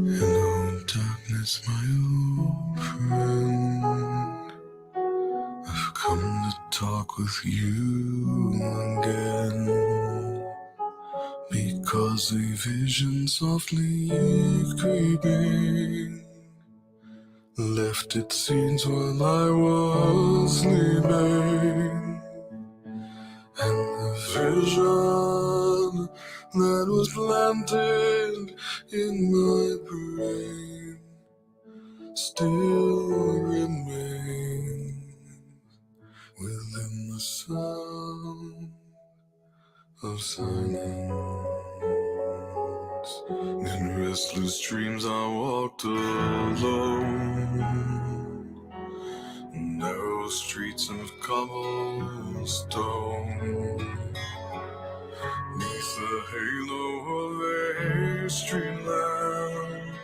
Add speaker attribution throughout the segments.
Speaker 1: Hello, darkness, my old friend. I've come to talk with you again, because a vision softly creeping left its scenes while I was sleeping, and the vision that was planted in my brain still remains within the sound of silence. In restless dreams I walked alone, narrow streets of cobblestone, neath the halo of a street lamp.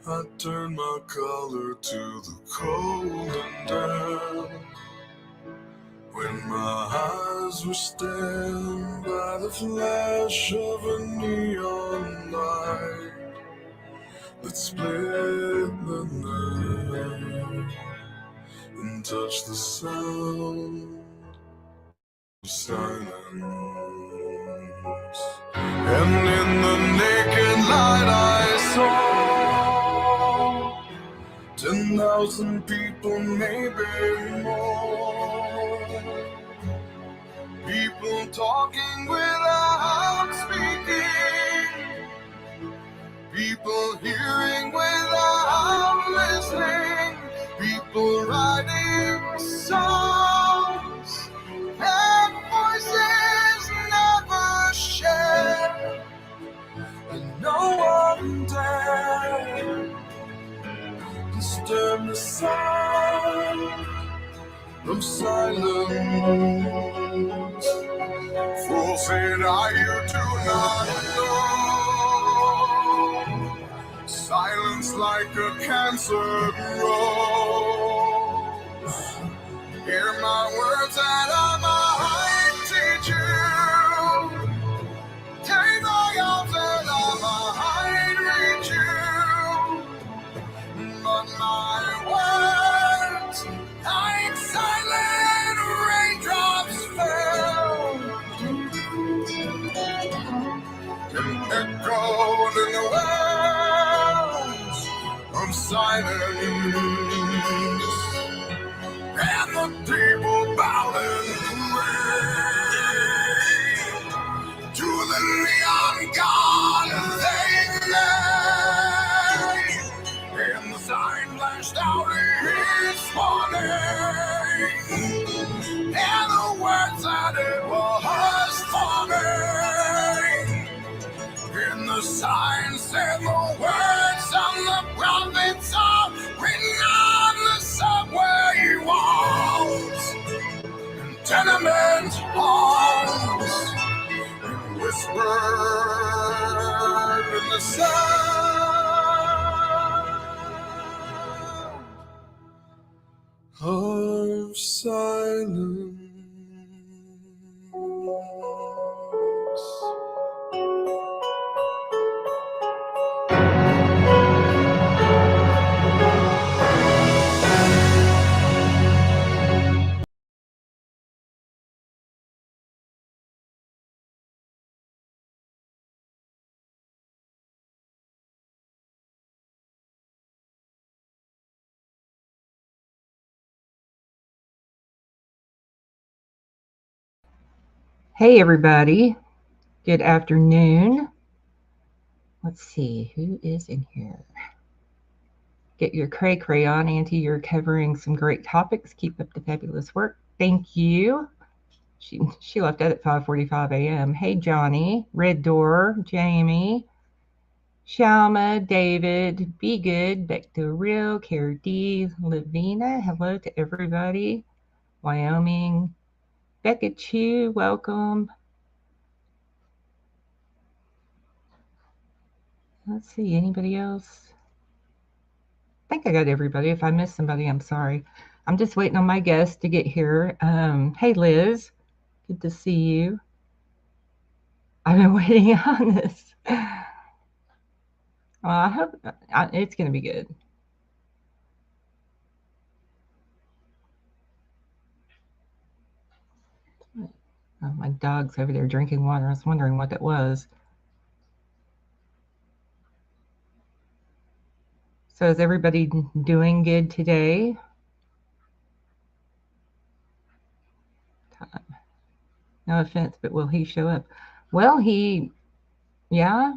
Speaker 1: I turned my collar to the cold and damp, when my eyes were stabbed by the flash of a neon light that split the night and touched the sound of silence. And in the naked light I saw 10,000 people, maybe more. People talking without speaking, people hearing without listening, people writing songs and voices never shared, and no one dared disturb the sound of silence. Fool said I, you do not know. Silence like a cancer grows. Hear my words and I might teach you. Take my arms and I might reach you. But my words, like silent raindrops fell, and echoed in the wells of silence, and the people bowed and prayed to the neon god they made, and the sign flashed out each morning, and the words that it was forming. In the sign said the words of the prophets are written on the subway walls and tenement halls, and whispered in the sound of silence.
Speaker 2: Hey everybody, good afternoon. Let's see, who is in here? Get your cray on, Auntie. You're covering some great topics. Keep up the fabulous work. Thank you. She left out at 5:45 a.m. Hey Johnny, Red Door, Jamie, Shalma, David, Be Good, Back to Real, Care D, Lavina. Hello to everybody. Wyoming, Becca Chu, welcome. Let's see, anybody else? I think I got everybody. If I missed somebody, I'm sorry. I'm just waiting on my guest to get here. Hey, Liz. Good to see you. I've been waiting on this. Well, I hope it's going to be good. Oh, my dog's over there drinking water. I was wondering what that was. So is everybody doing good today? No offense, but will he show up? Well, yeah,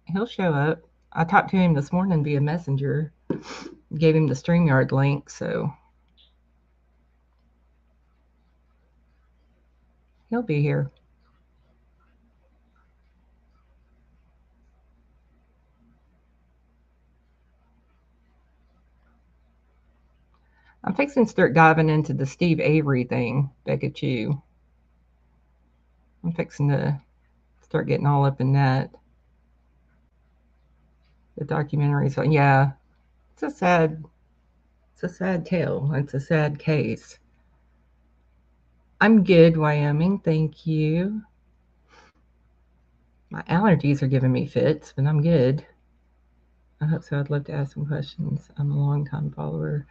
Speaker 2: he'll show up. I talked to him this morning via Messenger, gave him the StreamYard link, so he'll be here. I'm fixing to start diving into the Steve Avery thing, Becca Chew. I'm fixing to start getting all up in that. The documentary. So yeah, it's a sad tale. It's a sad case. I'm good, Wyoming. Thank you. My allergies are giving me fits, but I'm good. I hope so. I'd love to ask some questions. I'm a long-time follower.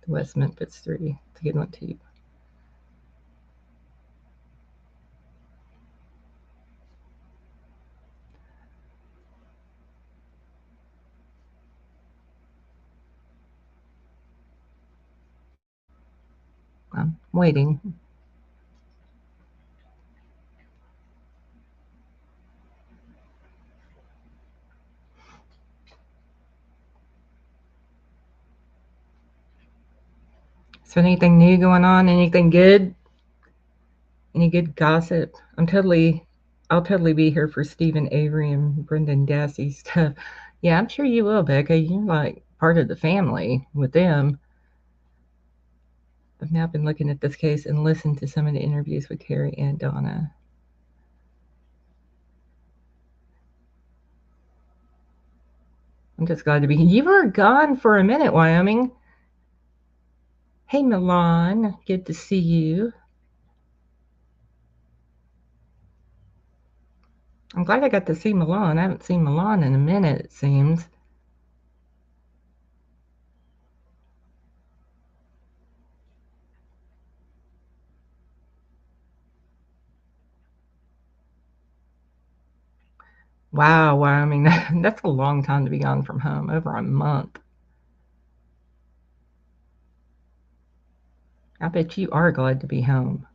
Speaker 2: The West Memphis 3. It's a good one too. I'm waiting. So anything new going on? Anything good? Any good gossip? I'll totally be here for Stephen Avery and Brendan Dassey stuff. Yeah, I'm sure you will, Becca. You're like part of the family with them. I've now been looking at this case and listened to some of the interviews with Terry and Donna. I'm just glad to be here. You were gone for a minute, Wyoming. Hey, Milan. Good to see you. I'm glad I got to see Milan. I haven't seen Milan in a minute, it seems. Wow, Wyoming. That's a long time to be gone from home. Over a month. I bet you are glad to be home.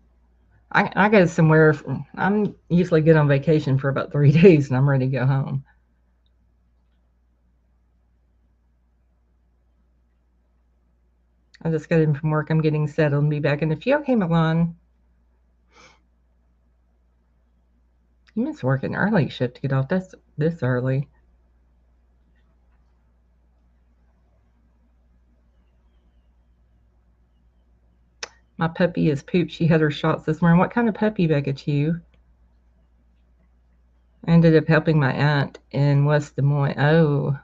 Speaker 2: I go somewhere. I'm usually good on vacation for about 3 days and I'm ready to go home. I just got in from work. I'm getting settled and be back in a few. Okay, Milan. You must work an early shift to get off this early. My puppy is pooped. She had her shots this morning. What kind of puppy, Becca Chew? I ended up helping my aunt in West Des Moines. Oh.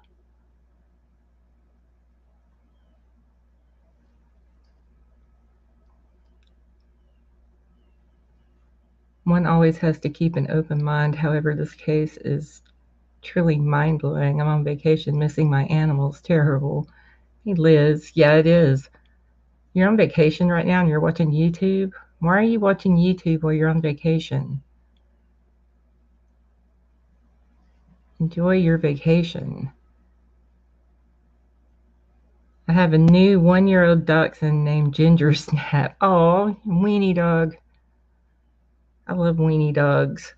Speaker 2: One always has to keep an open mind. However, this case is truly mind-blowing. I'm on vacation, missing my animals. Terrible. Hey, Liz. Yeah, it is. You're on vacation right now and you're watching YouTube? Why are you watching YouTube while you're on vacation? Enjoy your vacation. I have a new 1-year-old dachshund named Ginger Snap. Oh, weenie dog. I love weenie dogs.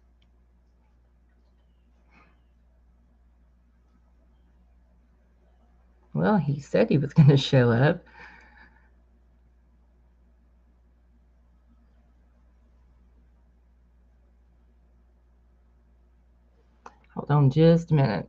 Speaker 2: Well, he said he was going to show up. Hold on just a minute.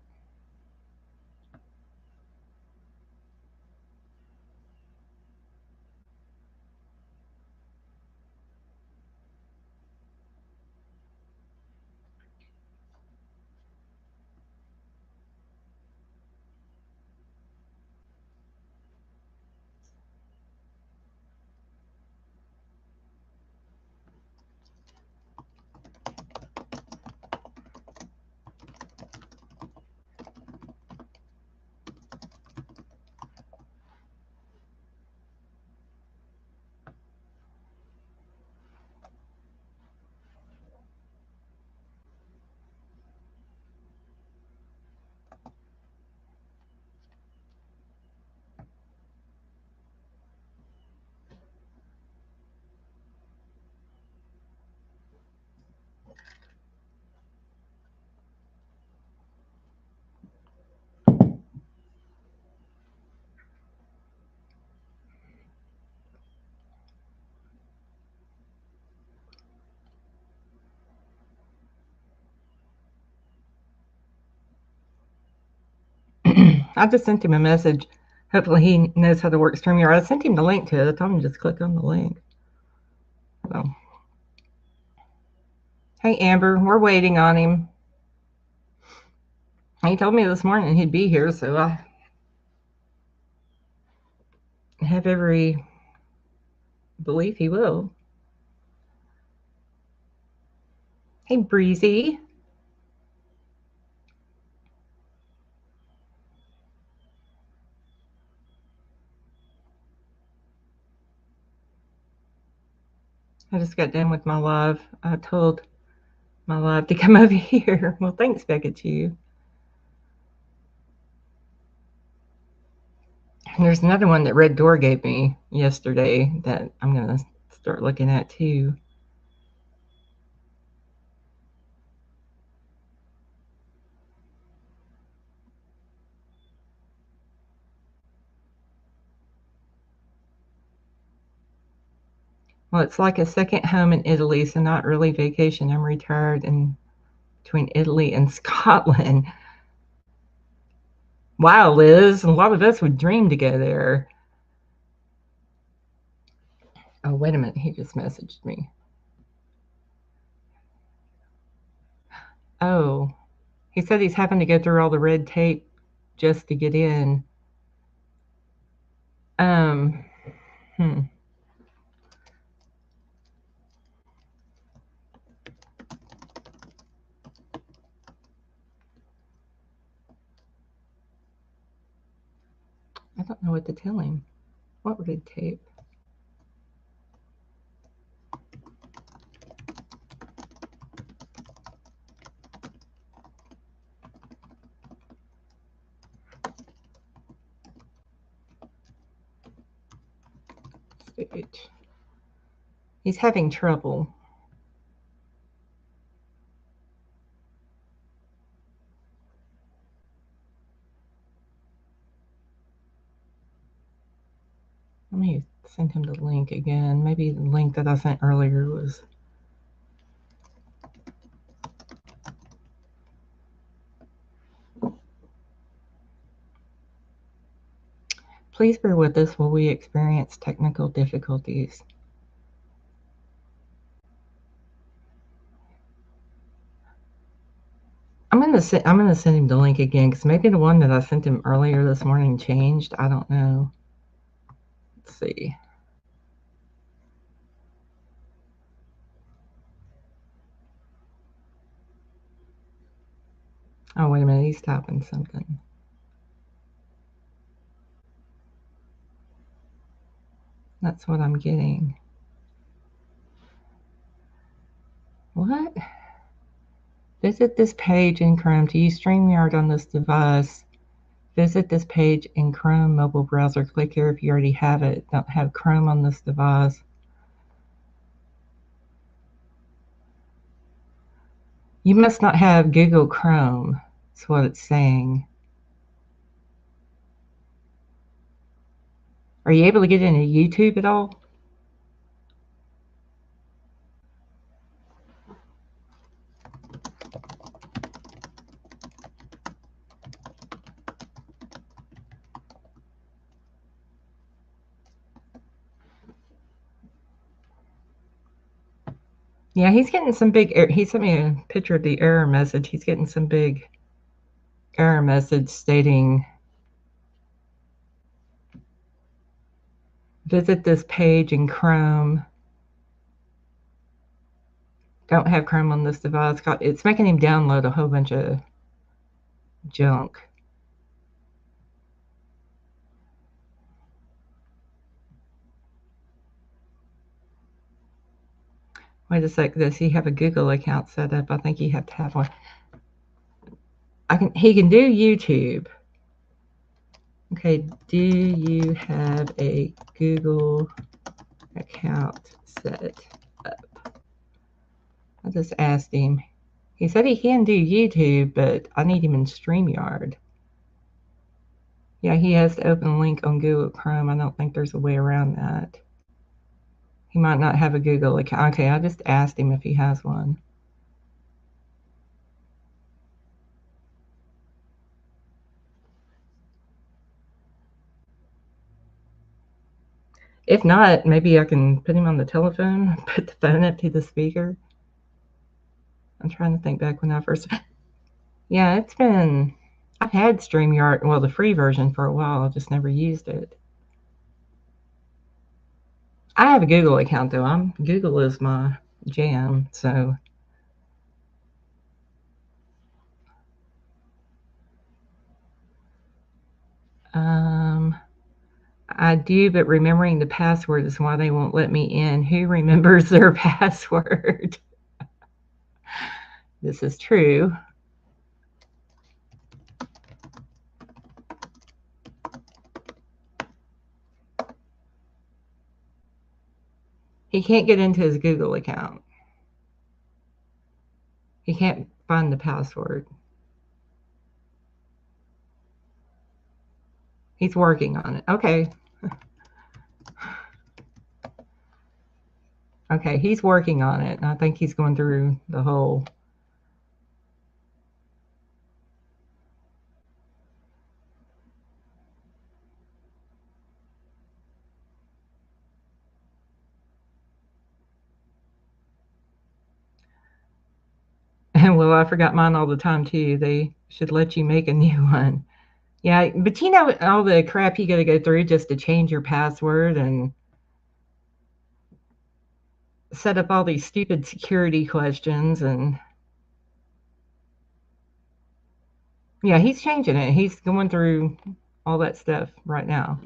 Speaker 2: I just sent him a message. Hopefully he knows how to work StreamYard. I sent him the link to it. I told him to just click on the link. So. Hey, Amber, we're waiting on him. He told me this morning he'd be here, so I have every belief he will. Hey, Breezy. I just got done with my live. I told my live to come over here. Well, thanks, Becca, to you. And there's another one that Red Door gave me yesterday that I'm going to start looking at, too. Well, it's like a second home in Italy, so not really vacation. I'm retired in between Italy and Scotland. Wow, Liz, a lot of us would dream to go there. Oh, wait a minute. He just messaged me. Oh, he said he's having to go through all the red tape just to get in. I don't know what to tell him. What red tape? Stage. He's having trouble. Let me send him the link again. Maybe the link that I sent earlier was... Please bear with us while we experience technical difficulties. I'm gonna send him the link again because maybe the one that I sent him earlier this morning changed. I don't know. Let's see. Oh, wait a minute. He's typing something. That's what I'm getting. What? Visit this page in Chrome to use StreamYard on this device. Visit this page in Chrome mobile browser. Click here if you already have it. Don't have Chrome on this device. You must not have Google Chrome. That's what it's saying. Are you able to get into YouTube at all? Yeah, he's getting some big error. He sent me a picture of the error message. He's getting some big error message stating, visit this page in Chrome. Don't have Chrome on this device. It's making him download a whole bunch of junk. Wait a sec. Does he have a Google account set up? I think you have to have one. He can do YouTube. Okay, do you have a Google account set up? I just asked him. He said he can do YouTube, but I need him in StreamYard. Yeah, he has to open a link on Google Chrome. I don't think there's a way around that. He might not have a Google account. Okay, I just asked him if he has one. If not, maybe I can put him on the telephone, put the phone up to the speaker. I'm trying to think back when I first. Yeah, it's been. I've had StreamYard, well, the free version for a while. I just never used it. I have a Google account though. Google is my jam. So um, I do, but remembering the password is why they won't let me in. Who remembers their password? This is true. He can't get into his Google account. He can't find the password. He's working on it. Okay. Okay, he's working on it. I think he's going through the whole. Well, I forgot mine all the time too. They should let you make a new one. Yeah, but you know all the crap you got to go through just to change your password and set up all these stupid security questions. And yeah, he's changing it. He's going through all that stuff right now.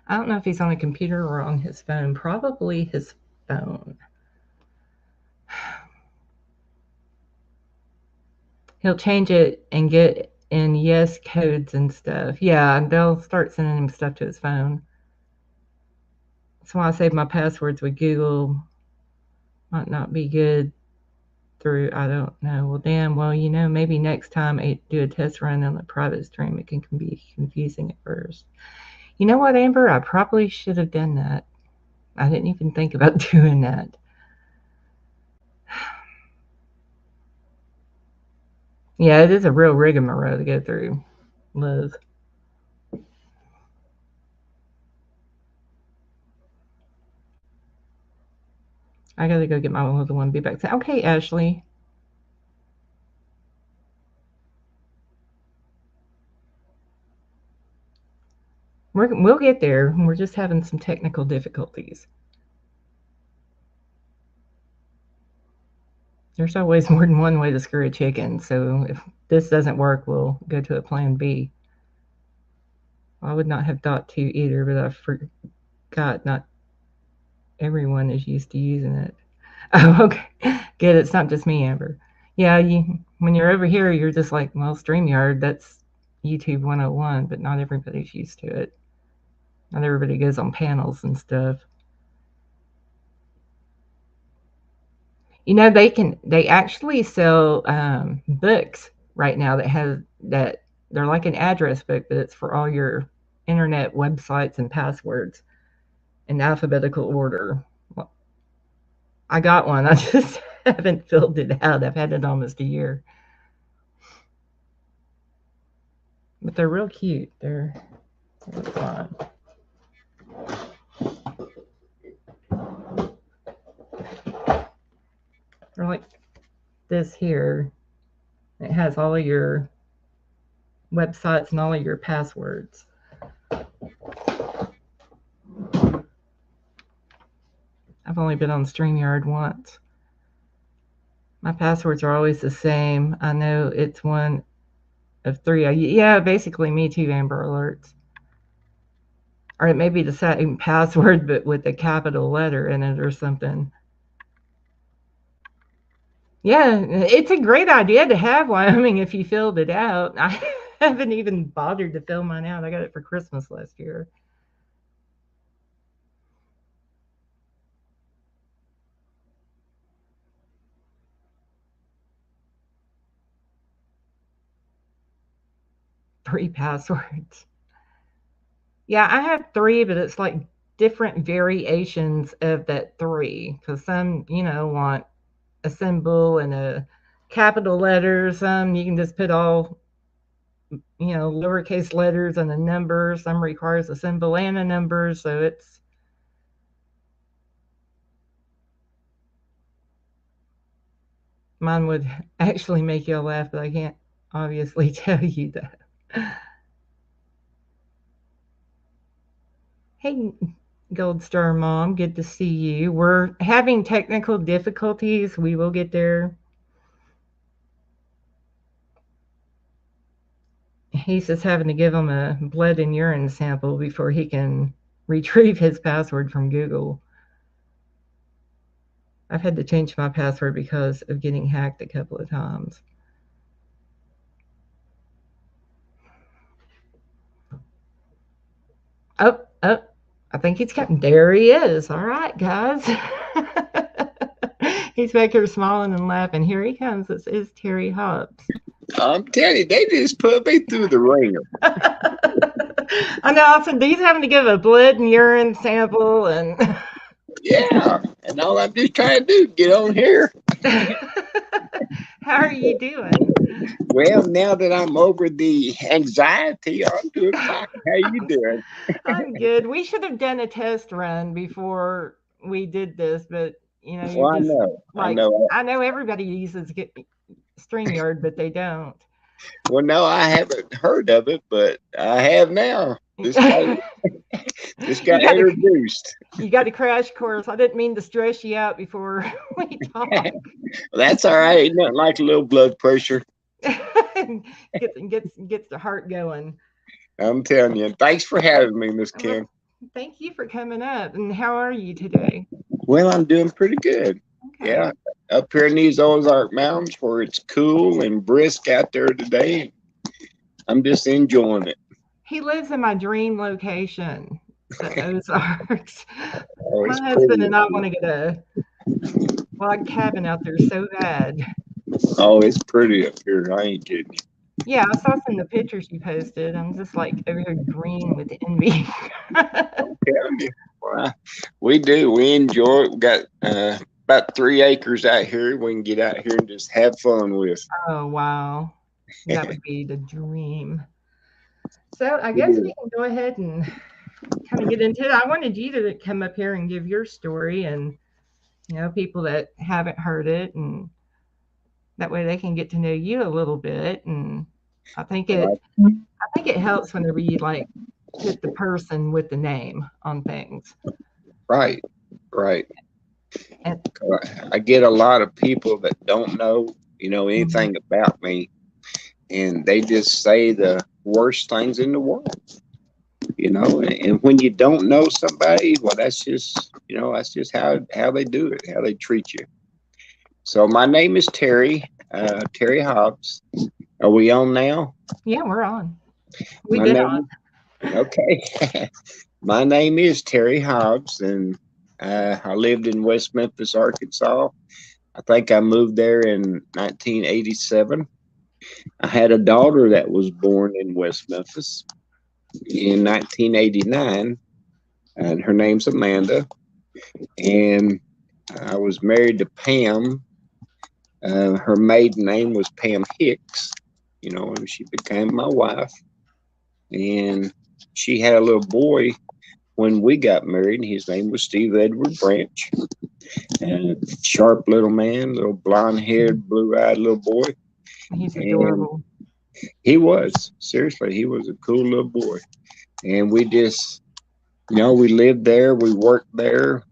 Speaker 2: I don't know if he's on a computer or on his phone. Probably his phone. He'll change it and get in yes codes and stuff. Yeah, they'll start sending him stuff to his phone. That's why I saved my passwords with Google. Might not be good through, I don't know. Well, damn, well, you know, maybe next time I do a test run on a private stream, it can be confusing at first. You know what, Amber? I probably should have done that. I didn't even think about doing that. Yeah, it is a real rigmarole to go through, Liz. I gotta go get my little one. Be back. Okay, Ashley. We'll get there. We're just having some technical difficulties. There's always more than one way to screw a chicken. So if this doesn't work, we'll go to a plan B. I would not have thought to either, but I forgot not everyone is used to using it. Oh, okay. Good. It's not just me, Amber. Yeah, when you're over here, you're just like, well, StreamYard, that's YouTube 101, but not everybody's used to it. Not everybody goes on panels and stuff. You know, they actually sell books right now that they're like an address book, but it's for all your internet websites and passwords in alphabetical order. Well, I got one. I just haven't filled it out. I've had it almost a year. But they're real cute. They're fun. They're like this here. It has all of your websites and all of your passwords. I've only been on StreamYard once. My passwords are always the same. I know it's one of three. Yeah, basically me too, Amber Alerts. Or it may be the same password, but with a capital letter in it or something. Yeah, it's a great idea to have one. I mean, if you filled it out. I haven't even bothered to fill mine out. I got it for Christmas last year. Three passwords. Yeah, I have three, but it's like different variations of that 3, because some, want a symbol and a capital letter. Some you can just put all, lowercase letters and a number. Some requires a symbol and a number. So mine would actually make you laugh, but I can't obviously tell you that. Hey, Gold Star Mom, good to see you. We're having technical difficulties. We will get there. He's just having to give him a blood and urine sample before he can retrieve his password from Google. I've had to change my password because of getting hacked a couple of times. Oh, I think he's coming. There he is. All right, guys. He's back here smiling and laughing. Here he comes. This is Terry Hobbs.
Speaker 3: I'm telling you, they just put me through the ringer.
Speaker 2: I know. I said he's having to give a blood and urine sample, and
Speaker 3: yeah, and all I'm just trying to do is get on here.
Speaker 2: How are you doing?
Speaker 3: Well, now that I'm over the anxiety, I'm doing fine. How you doing?
Speaker 2: I'm good. We should have done a test run before we did this, but you
Speaker 3: Well,
Speaker 2: just
Speaker 3: I know.
Speaker 2: I know everybody uses StreamYard, but they don't.
Speaker 3: Well, no, I haven't heard of it, but I have now. This got introduced.
Speaker 2: You got a crash course. I didn't mean to stress you out before we talk.
Speaker 3: Well, that's all right. Ain't nothing like a little blood pressure.
Speaker 2: Gets the heart going.
Speaker 3: I'm telling you. Thanks for having me, Miss Kim.
Speaker 2: Thank you for coming up. And how are you today?
Speaker 3: Well, I'm doing pretty good. Okay. Yeah, up here in these Ozark Mountains where it's cool and brisk out there today. I'm just enjoying it.
Speaker 2: He lives in my dream location, the Ozarks.
Speaker 3: Oh,
Speaker 2: my husband and I want to get a log cabin out there so bad. Oh,
Speaker 3: it's pretty up here. I ain't kidding you.
Speaker 2: Yeah, I saw some of the pictures you posted. I'm just like over here green with envy.
Speaker 3: I'm telling you. Well, we do. We enjoy it. We got about 3 acres out here. We can get out here and just have fun with.
Speaker 2: Oh, wow. That would be the dream. So I guess we can go ahead and kind of get into it. I wanted you to come up here and give your story, and people that haven't heard it, and that way they can get to know you a little bit. And I think it helps whenever you put the person with the name on things.
Speaker 3: Right. And I get a lot of people that don't know anything about me, and they just say the worst things in the world. And when you don't know somebody, well, that's just how they do it, how they treat you. So my name is Terry Hobbs. Are we on now?
Speaker 2: Yeah, we're on. We've been on.
Speaker 3: Okay. My name is Terry Hobbs, and I lived in West Memphis, Arkansas. I think I moved there in 1987. I had a daughter that was born in West Memphis in 1989, and her name's Amanda. And I was married to Pam. Her maiden name was Pam Hicks, and she became my wife. And she had a little boy when we got married. His name was Steve Edward Branch. And sharp little man, little blonde-haired, blue-eyed little boy.
Speaker 2: He's adorable.
Speaker 3: And he was. Seriously, he was a cool little boy. And we just, we lived there. We worked there.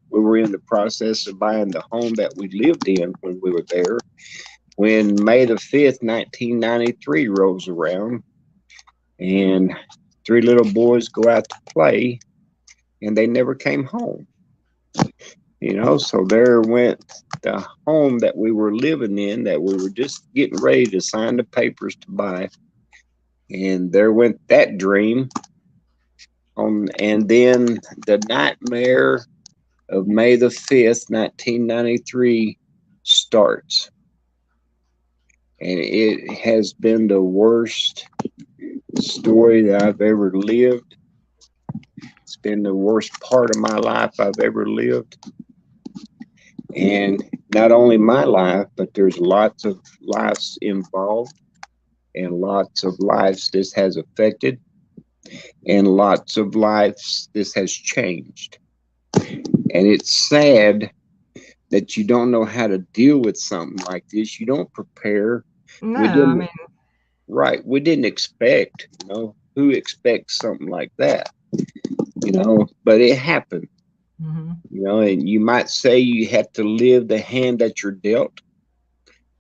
Speaker 3: We were in the process of buying the home that we lived in when we were there. When May the 5th, 1993 rolls around, and 3 little boys go out to play, and they never came home. So there went the home that we were living in, that we were just getting ready to sign the papers to buy. And there went that dream. And then the nightmare of May the 5th, 1993 starts. And it has been the worst story that I've ever lived. It's been the worst part of my life I've ever lived. And not only my life, but there's lots of lives involved and lots of lives this has affected and lots of lives this has changed. And it's sad that you don't know how to deal with something like this. You don't prepare.
Speaker 2: No,
Speaker 3: We
Speaker 2: I
Speaker 3: didn't,
Speaker 2: mean,
Speaker 3: right. We didn't expect, who expects something like that, but it happened, and you might say you have to live the hand that you're dealt.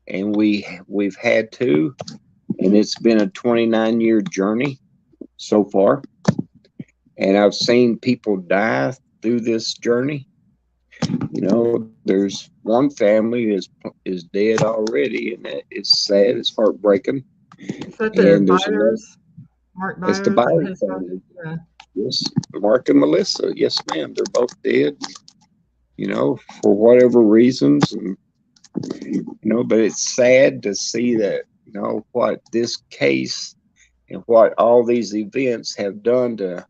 Speaker 3: And we've had to, and it's been a 29-year journey so far. And I've seen people die through this journey. There's one family is dead already, and it's sad. It's heartbreaking.
Speaker 2: is that the
Speaker 3: And there's another.
Speaker 2: Byers, Mark
Speaker 3: It's the
Speaker 2: Byers and
Speaker 3: Byers
Speaker 2: his wife?
Speaker 3: family.
Speaker 2: Yeah.
Speaker 3: Yes, Mark and Melissa. Yes, ma'am. They're both dead. For whatever reasons, and but it's sad to see that what this case and what all these events have done to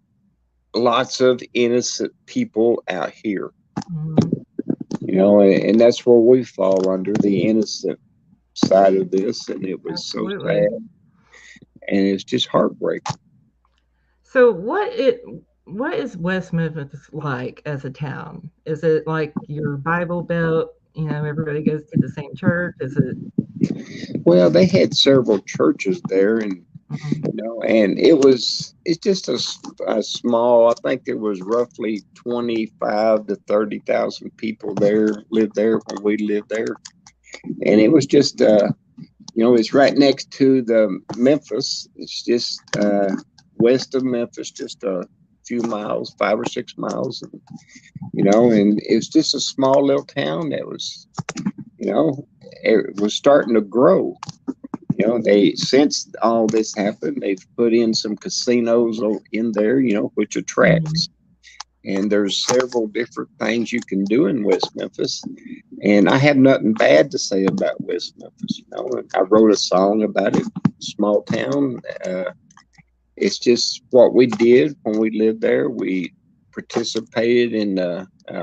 Speaker 3: lots of innocent people out here. And that's where we fall under, the innocent side of this, and it was
Speaker 2: Absolutely.
Speaker 3: so sad, and it's just heartbreaking.
Speaker 2: So what is West Memphis like as a town? Is it like your Bible Belt? Everybody goes to the same church. Is it?
Speaker 3: Well, they had several churches there, and and it's just a small. I think there was roughly 25 to 30,000 people lived there when we lived there, and it was just it's right next to the Memphis. It's just west of Memphis, just a few miles, 5 or 6 miles, and it was just a small little town that was, it was starting to grow. Since all this happened, they've put in some casinos in there, which attracts. And there's several different things you can do in West Memphis. And I have nothing bad to say about West Memphis. I wrote a song about it. Small town. It's just what we did when we lived there. We participated in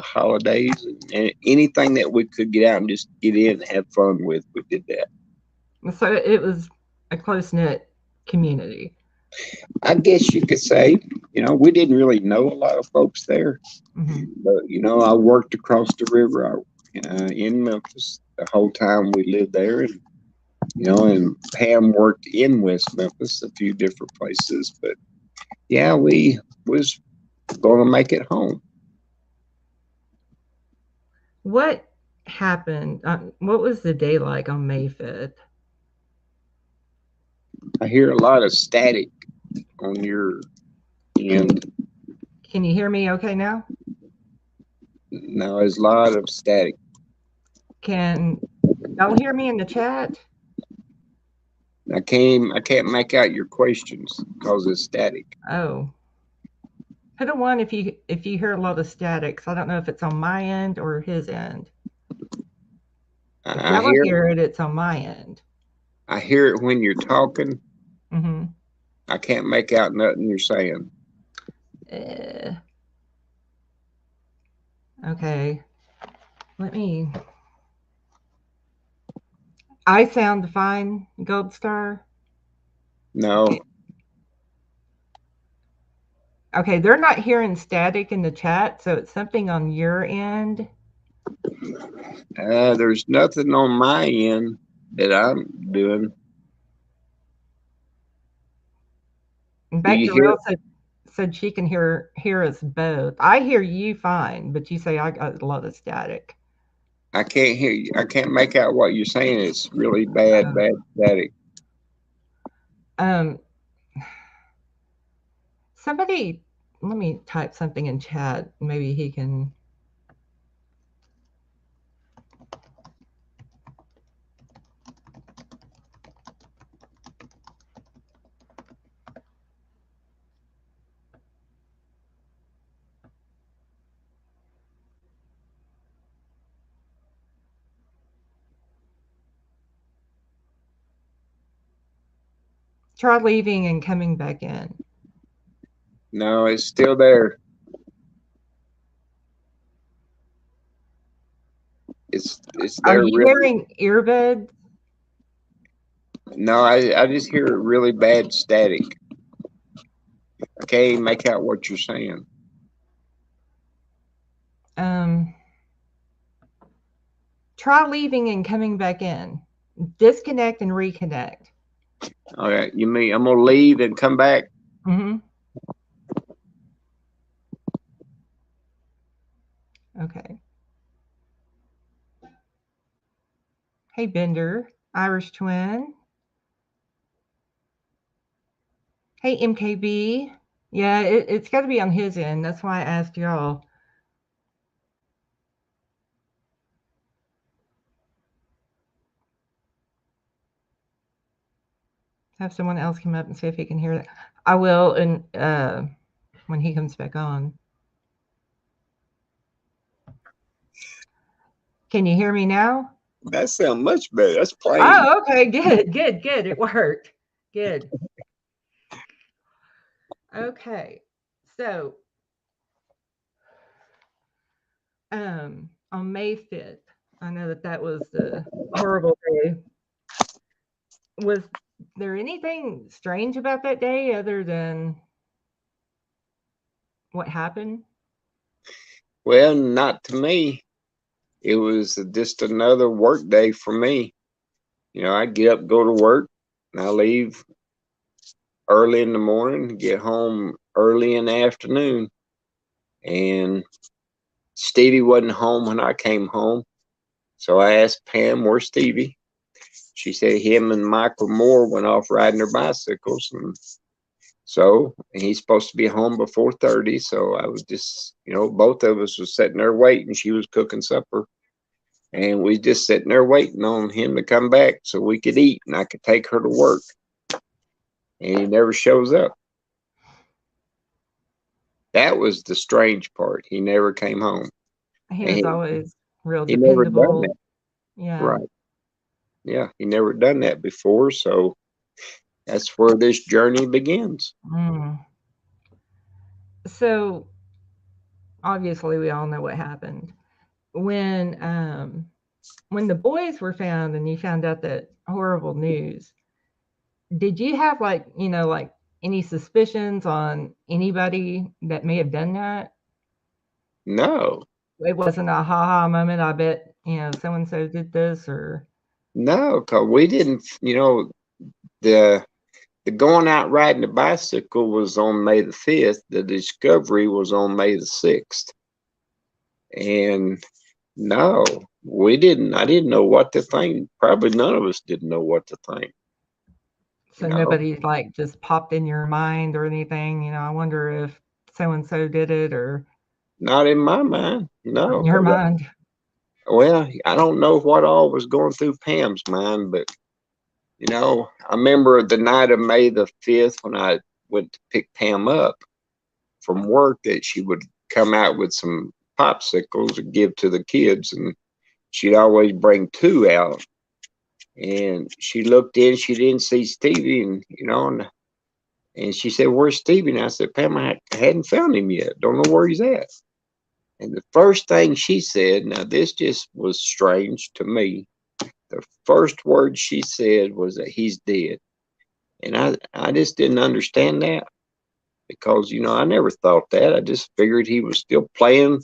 Speaker 3: holidays and anything that we could get out and just get in and have fun with. We did that.
Speaker 2: So it was a close knit community.
Speaker 3: I guess you could say, we didn't really know a lot of folks there, but I worked across the river in Memphis the whole time we lived there, and and Pam worked in West Memphis, a few different places, but yeah, we was going to make it home.
Speaker 2: What happened? What was the day like on May 5th?
Speaker 3: I hear a lot of static on your end.
Speaker 2: Can you hear me okay now?
Speaker 3: No, there's a lot of static.
Speaker 2: Can y'all hear me in the chat?
Speaker 3: I can't make out your questions because it's static.
Speaker 2: Oh. Put a 1 if you hear a lot of static. So I don't know if it's on my end or his end. If y'all hear it, it's on my end.
Speaker 3: I hear it when you're talking. I can't make out nothing you're saying.
Speaker 2: Okay. I sound fine, Gold Star?
Speaker 3: No.
Speaker 2: Okay, they're not hearing static in the chat, so it's something on your end.
Speaker 3: There's nothing on my end that I'm doing.
Speaker 2: Back to Real said she can hear us both. I hear you fine, but you say I got a lot of static.
Speaker 3: I can't hear you. I can't make out what you're saying. It's really bad static.
Speaker 2: Somebody, let me type something in chat. Maybe he can. Try leaving and coming back in.
Speaker 3: No, it's still there. it's
Speaker 2: Are
Speaker 3: there
Speaker 2: you
Speaker 3: really.
Speaker 2: wearing earbuds?
Speaker 3: No, I just hear really bad static. I can't even make out what you're saying.
Speaker 2: Try leaving and coming back in. Disconnect and reconnect.
Speaker 3: All right, you mean I'm gonna leave and come back?
Speaker 2: Mm-hmm. Okay. Hey, Bender, Irish twin. Hey, MKB. Yeah, it's got to be on his end. That's why I asked y'all. Have someone else come up and see if he can hear that. I will, and when he comes back on. Can you hear me now?
Speaker 3: That sounds much better. That's plain.
Speaker 2: Oh, okay, good. It worked. Good. Okay, so on May 5th, I know that was the horrible day. Was there anything strange about that day other than what happened?
Speaker 3: Well, not to me. It was just another work day for me. You know, I get up, go to work, and I leave early in the morning, get home early in the afternoon. And Stevie wasn't home when I came home. So I asked Pam, where's Stevie? She said him and Michael Moore went off riding their bicycles. And so he's supposed to be home by 4:30. So I was just, both of us was sitting there waiting. She was cooking supper. And we just sitting there waiting on him to come back so we could eat and I could take her to work. And he never shows up. That was the strange part. He never came home.
Speaker 2: He was always real
Speaker 3: he never done
Speaker 2: dependable.
Speaker 3: that.
Speaker 2: Yeah.
Speaker 3: Right. Yeah, he never done that before. So that's where this journey begins.
Speaker 2: So obviously we all know what happened. When the boys were found and you found out that horrible news, did you have like any suspicions on anybody that may have done that?
Speaker 3: No.
Speaker 2: It wasn't a ha-ha moment. I bet, so and so did this, or
Speaker 3: No, because we didn't, the going out riding the bicycle was on May the 5th. The discovery was on May the 6th. And no, we didn't. I didn't know what to think. Probably none of us didn't know what to think.
Speaker 2: so nobody like just popped in your mind or anything. I wonder if so and so did it, or
Speaker 3: not in my mind. No,
Speaker 2: in your mind.
Speaker 3: Well, I don't know what all was going through Pam's mind, but I remember the night of May the 5th when I went to pick Pam up from work that she would come out with some popsicles to give to the kids, and she'd always bring 2 out. And she looked in, she didn't see Stevie, and she said, "Where's Stevie?" And I said, "Pam, I hadn't found him yet. Don't know where he's at." And the first thing she said, now this just was strange to me. The first word she said was that he's dead. And I just didn't understand that because, I never thought that. I just figured he was still playing,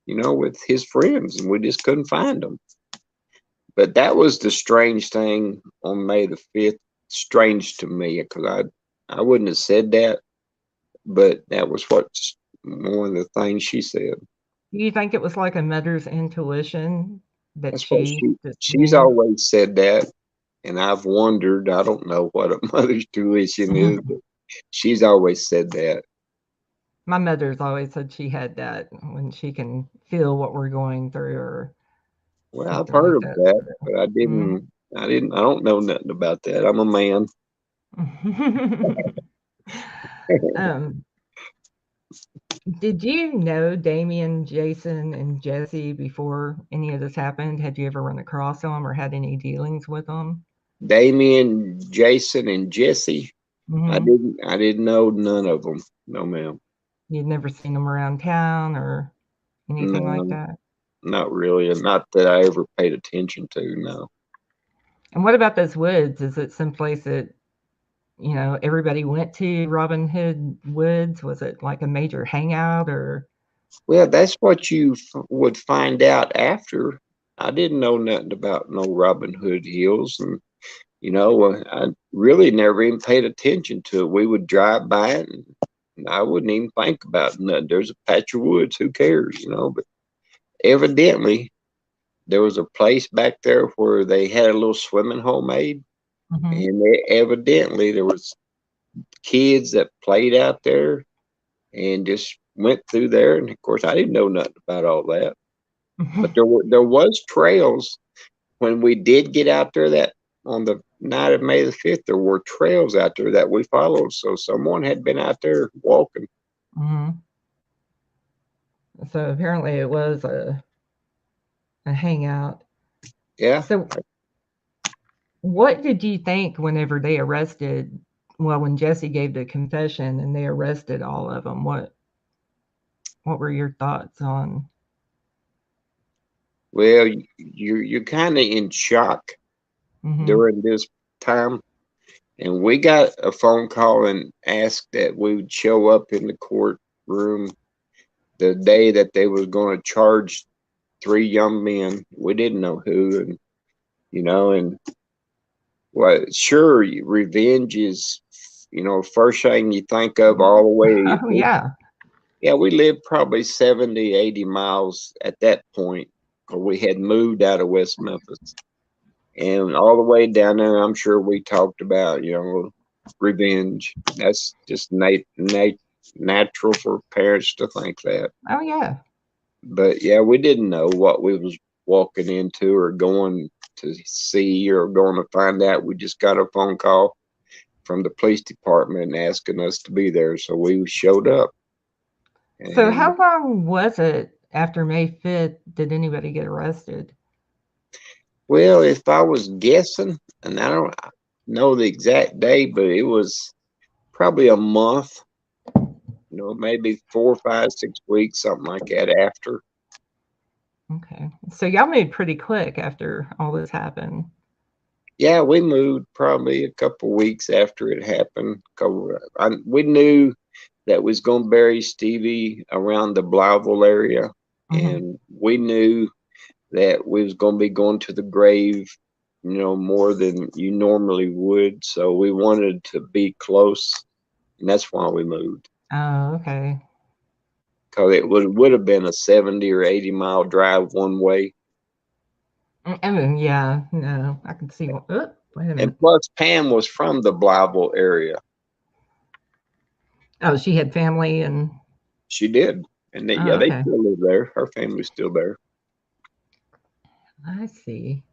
Speaker 3: with his friends and we just couldn't find him. But that was the strange thing on May the 5th. Strange to me because I wouldn't have said that, but that was one of the things she said.
Speaker 2: Do you think it was like a mother's intuition that
Speaker 3: That's what she's
Speaker 2: knew?
Speaker 3: always said that. And I've wondered, I don't know what a mother's tuition is, but she's always said that.
Speaker 2: My mother's always said she had that when she can feel what we're going through. Or
Speaker 3: well, I've heard of that, but I don't know nothing about that. I'm a man.
Speaker 2: Did you know Damien, Jason, and Jesse before any of this happened? Had you ever run across them or had any dealings with them?
Speaker 3: Damien, Jason, and Jesse. I didn't know none of them. No, ma'am.
Speaker 2: You'd never seen them around town or anything like that?
Speaker 3: not really, and not that I ever paid attention to. No.
Speaker 2: And what about those woods? Is it someplace that, everybody went to, Robin Hood Woods? Was it like a major hangout or?
Speaker 3: Well, that's what you would find out after. I didn't know nothing about no Robin Hood Hills, and I really never even paid attention to it. We would drive by it, and I wouldn't even think about nothing. There's a patch of woods. Who cares, But evidently, there was a place back there where they had a little swimming hole made, and evidently there was kids that played out there and just went through there. And of course, I didn't know nothing about all that. But there was trails when we did get out there. That on the night of May the 5th, there were trails out there that we followed. So someone had been out there walking.
Speaker 2: So apparently it was a hangout.
Speaker 3: Yeah.
Speaker 2: So what did you think whenever they arrested? Well, when Jesse gave the confession and they arrested all of them, what were your thoughts on?
Speaker 3: Well, you're kind of in shock during this time, and we got a phone call and asked that we would show up in the courtroom the day that they was going to charge 3 young men. We didn't know who, and and well, sure, revenge is first thing you think of all the way.
Speaker 2: Oh yeah.
Speaker 3: Yeah, we lived probably 70, 80 miles at that point. We had moved out of West Memphis, and all the way down there, I'm sure we talked about, revenge. That's just natural for parents to think that.
Speaker 2: Oh yeah.
Speaker 3: But yeah, we didn't know what we was walking into or going to see or going to find out. We just got a phone call from the police department asking us to be there, so we showed up.
Speaker 2: So how long was it after May 5th did anybody get arrested?
Speaker 3: Well, if I was guessing, and I don't know the exact day, but it was probably a month, maybe 4, 5, 6 weeks, something like that after.
Speaker 2: Okay. So y'all moved pretty quick after all this happened.
Speaker 3: Yeah, we moved probably a couple weeks after it happened. We knew that was going to bury Stevie around the Blytheville area, and we knew that we was going to be going to the grave, more than you normally would. So we wanted to be close, and that's why we moved.
Speaker 2: Oh, okay.
Speaker 3: Because it would have been a 70 or 80 mile drive one way.
Speaker 2: I mean, yeah, no, I can see. Oh, wait a minute.
Speaker 3: And plus, Pam was from the Blytheville area.
Speaker 2: Oh, she had family and.
Speaker 3: She did, and they still live there. Her family's still there.
Speaker 2: I see.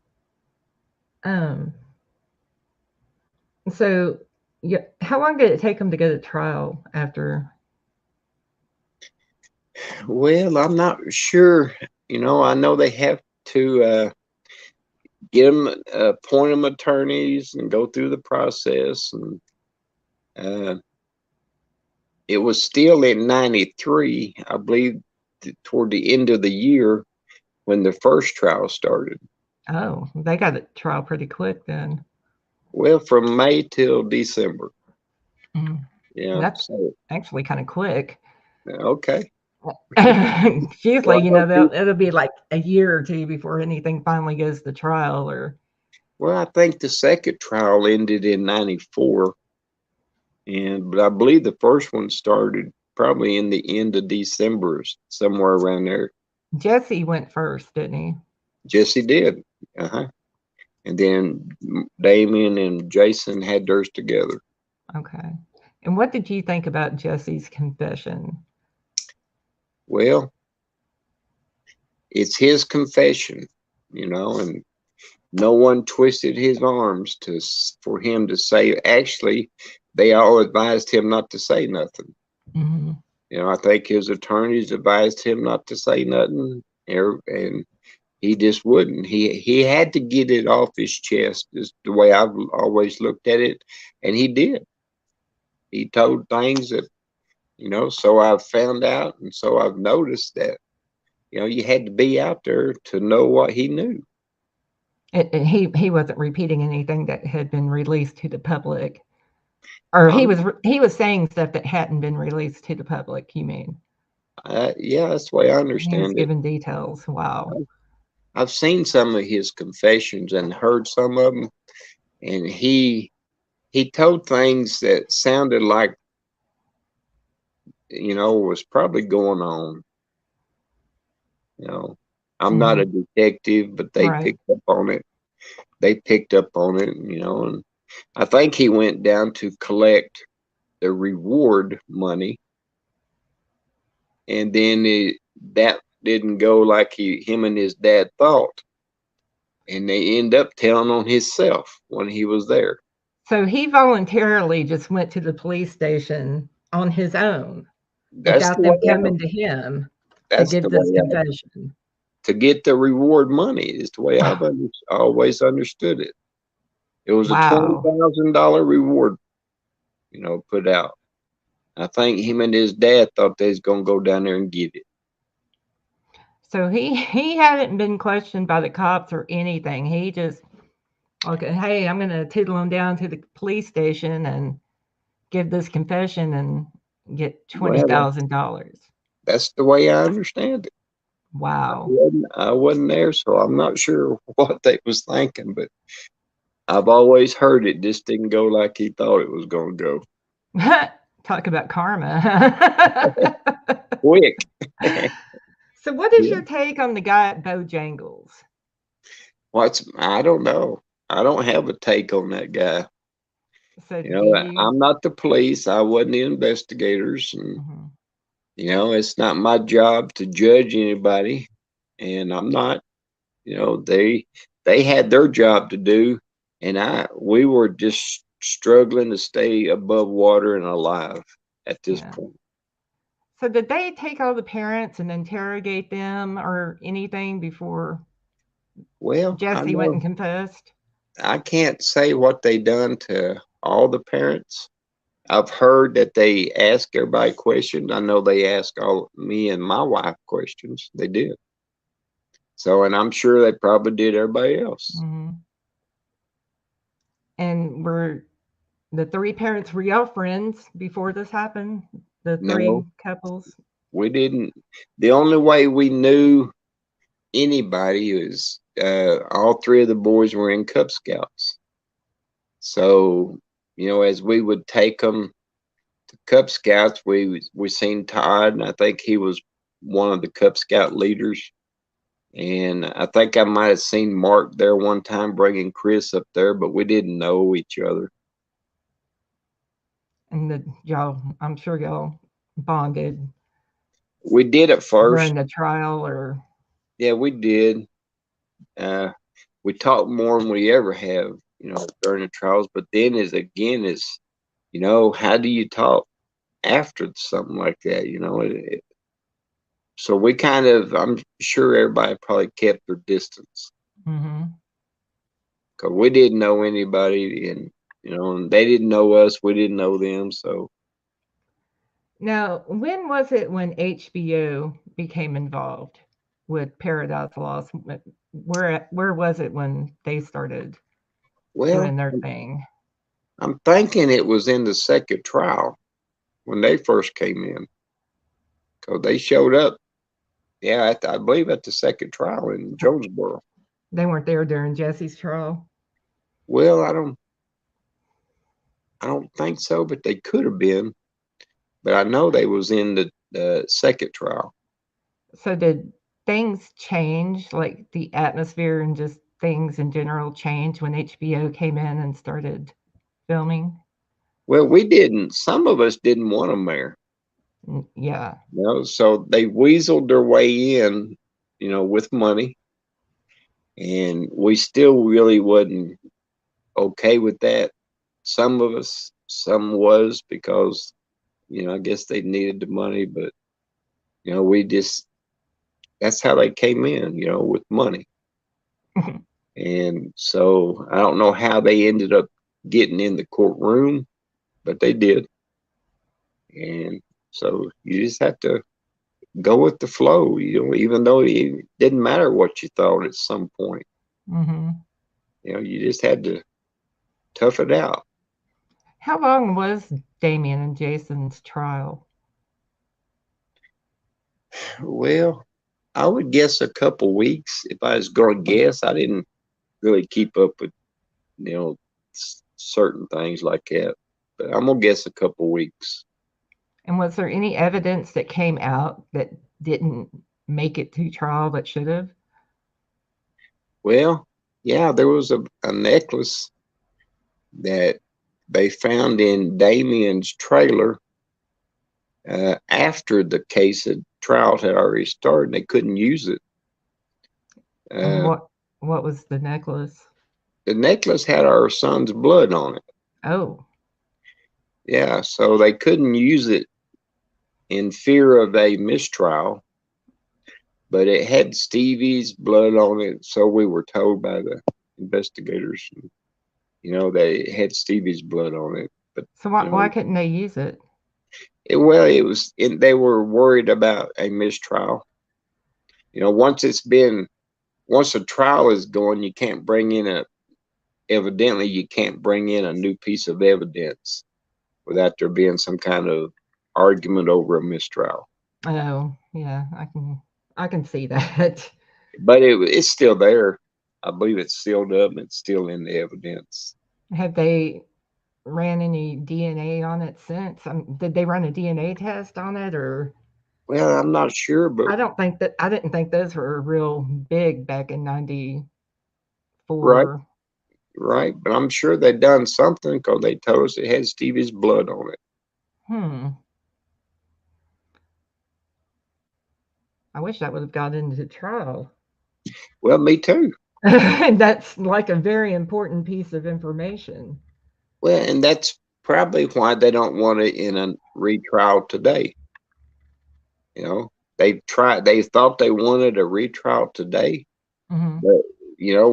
Speaker 2: So, yeah, how long did it take them to go to trial after?
Speaker 3: Well, I'm not sure. I know they have to get them, appoint them attorneys and go through the process. And it was still in 93, I believe, toward the end of the year when the first trial started.
Speaker 2: Oh, they got a trial pretty quick then. Well,
Speaker 3: from May till December.
Speaker 2: Yeah, that's actually kind of quick.
Speaker 3: Okay.
Speaker 2: Usually, it'll be like a year or two before anything finally goes to trial.
Speaker 3: Well, I think the second trial ended in 94, but I believe the first one started probably in the end of December, somewhere around there.
Speaker 2: Jesse went first, didn't he?
Speaker 3: Jesse did. And then Damien and Jason had theirs together.
Speaker 2: Okay. And what did you think about Jesse's confession?
Speaker 3: Well, it's his confession, and no one twisted his arms for him to say. Actually, they all advised him not to say nothing. I think his attorneys advised him not to say nothing, and he just wouldn't. He had to get it off his chest, is the way I've always looked at it, and he did. He told things that, so I've found out, and so I've noticed that You know, you had to be out there to know what he knew.
Speaker 2: He wasn't repeating anything that had been released to the public, or
Speaker 3: I'm,
Speaker 2: he was saying stuff that hadn't been released to the public. You mean?
Speaker 3: yeah, that's the way I
Speaker 2: He was
Speaker 3: understand it.
Speaker 2: giving details. Wow.
Speaker 3: I've seen some of his confessions and heard some of them, and he told things that sounded like, you know, was probably going on. You know, I'm not a
Speaker 2: Hmm.
Speaker 3: detective, but they
Speaker 2: Right.
Speaker 3: picked up on it. They picked up on it, you know, and I think he went down to collect the reward money, and then that didn't go like him and his dad thought, and they end up telling on himself when he was there.
Speaker 2: So he voluntarily just went to the police station on his own
Speaker 3: That's
Speaker 2: without
Speaker 3: the way
Speaker 2: them coming to him to
Speaker 3: that's the
Speaker 2: give this
Speaker 3: way
Speaker 2: confession.
Speaker 3: to get the reward money is the way I've always understood it. It was a
Speaker 2: Wow.
Speaker 3: $20,000 reward, you know, put out. I think him and his dad thought they was gonna go down there and get it.
Speaker 2: So he hadn't been questioned by the cops or anything. He just, okay, hey, I'm going to toodle him down to the police station and give this confession and get
Speaker 3: Well,
Speaker 2: $20,000.
Speaker 3: that's the way I understand it.
Speaker 2: Wow.
Speaker 3: I wasn't there, so I'm not sure what they was thinking, but I've always heard it just didn't go like he thought it was gonna go.
Speaker 2: Talk about karma.
Speaker 3: Quick.
Speaker 2: So, what is
Speaker 3: Yeah.
Speaker 2: your take on the guy at Bojangles?
Speaker 3: I don't know. I don't have a take on that guy.
Speaker 2: So,
Speaker 3: You
Speaker 2: do
Speaker 3: know,
Speaker 2: you?
Speaker 3: I'm not the police. I wasn't the investigators, and
Speaker 2: Mhm.
Speaker 3: you know, it's not my job to judge anybody, and I'm not. You know, they had their job to do, and we were just struggling to stay above water and alive at this
Speaker 2: Yeah.
Speaker 3: point.
Speaker 2: So, did they take all the parents and interrogate them or anything before
Speaker 3: Well, I
Speaker 2: Jesse went and
Speaker 3: know
Speaker 2: confessed?
Speaker 3: I can't say what they done to all the parents. I've heard that they ask everybody questions. I know they ask all me and my wife questions. They did. So, and I'm sure they probably did everybody else.
Speaker 2: Hmm. And were the three parents were y'all friends before this happened? The three
Speaker 3: No,
Speaker 2: couples?
Speaker 3: we didn't. The only way we knew anybody was all three of the boys were in Cub Scouts. So, you know, as we would take them to Cub Scouts, we seen Todd, and I think he was one of the Cub Scout leaders. And I think I might have seen Mark there one time bringing Chris up there, but we didn't know each other.
Speaker 2: And the y'all, I'm sure y'all bonded
Speaker 3: We did at
Speaker 2: during
Speaker 3: first.
Speaker 2: the trial or
Speaker 3: Yeah, we did. Uh, we talked more than we ever have, you know, during the trials. But then is, you know, how do you talk after something like that? You know, so we kind of, I'm sure everybody probably kept their distance
Speaker 2: hmm.
Speaker 3: because we didn't know anybody, and you know, and they didn't know us, we didn't know them. So,
Speaker 2: Now, when was it when HBO became involved with Paradise Lost? Where was it when they started
Speaker 3: well,
Speaker 2: doing their thing?
Speaker 3: I'm thinking it was in the second trial when they first came in because they showed up. Yeah, I believe at the second trial in Jonesboro.
Speaker 2: They weren't there during Jesse's trial.
Speaker 3: Well, I don't think so, but they could have been. But I know they was in the second trial.
Speaker 2: So did things change, like the atmosphere and just things in general change when HBO came in and started filming?
Speaker 3: Well, we didn't. Some of us didn't want them there.
Speaker 2: Yeah.
Speaker 3: You know, so they weaseled their way in, you know, with money, and we still really wasn't okay with that. Some of us, some was because, you know, I guess they needed the money, but you know, we just that's how they came in, you know, with money. And so I don't know how they ended up getting in the courtroom, but they did. And so you just have to go with the flow, even though it didn't matter what you thought at some point.
Speaker 2: Mm-hmm.
Speaker 3: You just had to tough it out.
Speaker 2: How long was Damien and Jason's trial?
Speaker 3: Well, I would guess a couple weeks. If I was going to guess, I didn't really keep up with, certain things like that. But I'm going to guess a couple weeks.
Speaker 2: And was there any evidence that came out that didn't make it to trial that should have?
Speaker 3: Well, yeah, there was a necklace that they found in Damien's trailer after the case of trial had already started. They couldn't use it.
Speaker 2: And what was the necklace?
Speaker 3: The necklace had our son's blood on it.
Speaker 2: Oh.
Speaker 3: Yeah, so they couldn't use it in fear of a mistrial, but it had Stevie's blood on it. So we were told by the investigators, that it had Stevie's blood on it. But
Speaker 2: So why couldn't they use it?
Speaker 3: they were worried about a mistrial. Once a trial is going, you can't bring in evidently you can't bring in a new piece of evidence without there being some kind of argument over a mistrial.
Speaker 2: Oh, yeah, I can see that.
Speaker 3: But it's still there. I believe it's sealed up and it's still in the evidence.
Speaker 2: Have they ran any DNA on it since? Did they run a DNA test on it, or?
Speaker 3: Well, I'm not sure, but
Speaker 2: I didn't think those were real big back in '94.
Speaker 3: right. But I'm sure they done something because they told us it had Stevie's blood on it.
Speaker 2: I wish that would have got into trial.
Speaker 3: Well, me too.
Speaker 2: That's like a very important piece of information.
Speaker 3: Well, and that's probably why they don't want it in a retrial today. They thought they wanted a retrial today,
Speaker 2: Mm-hmm.
Speaker 3: but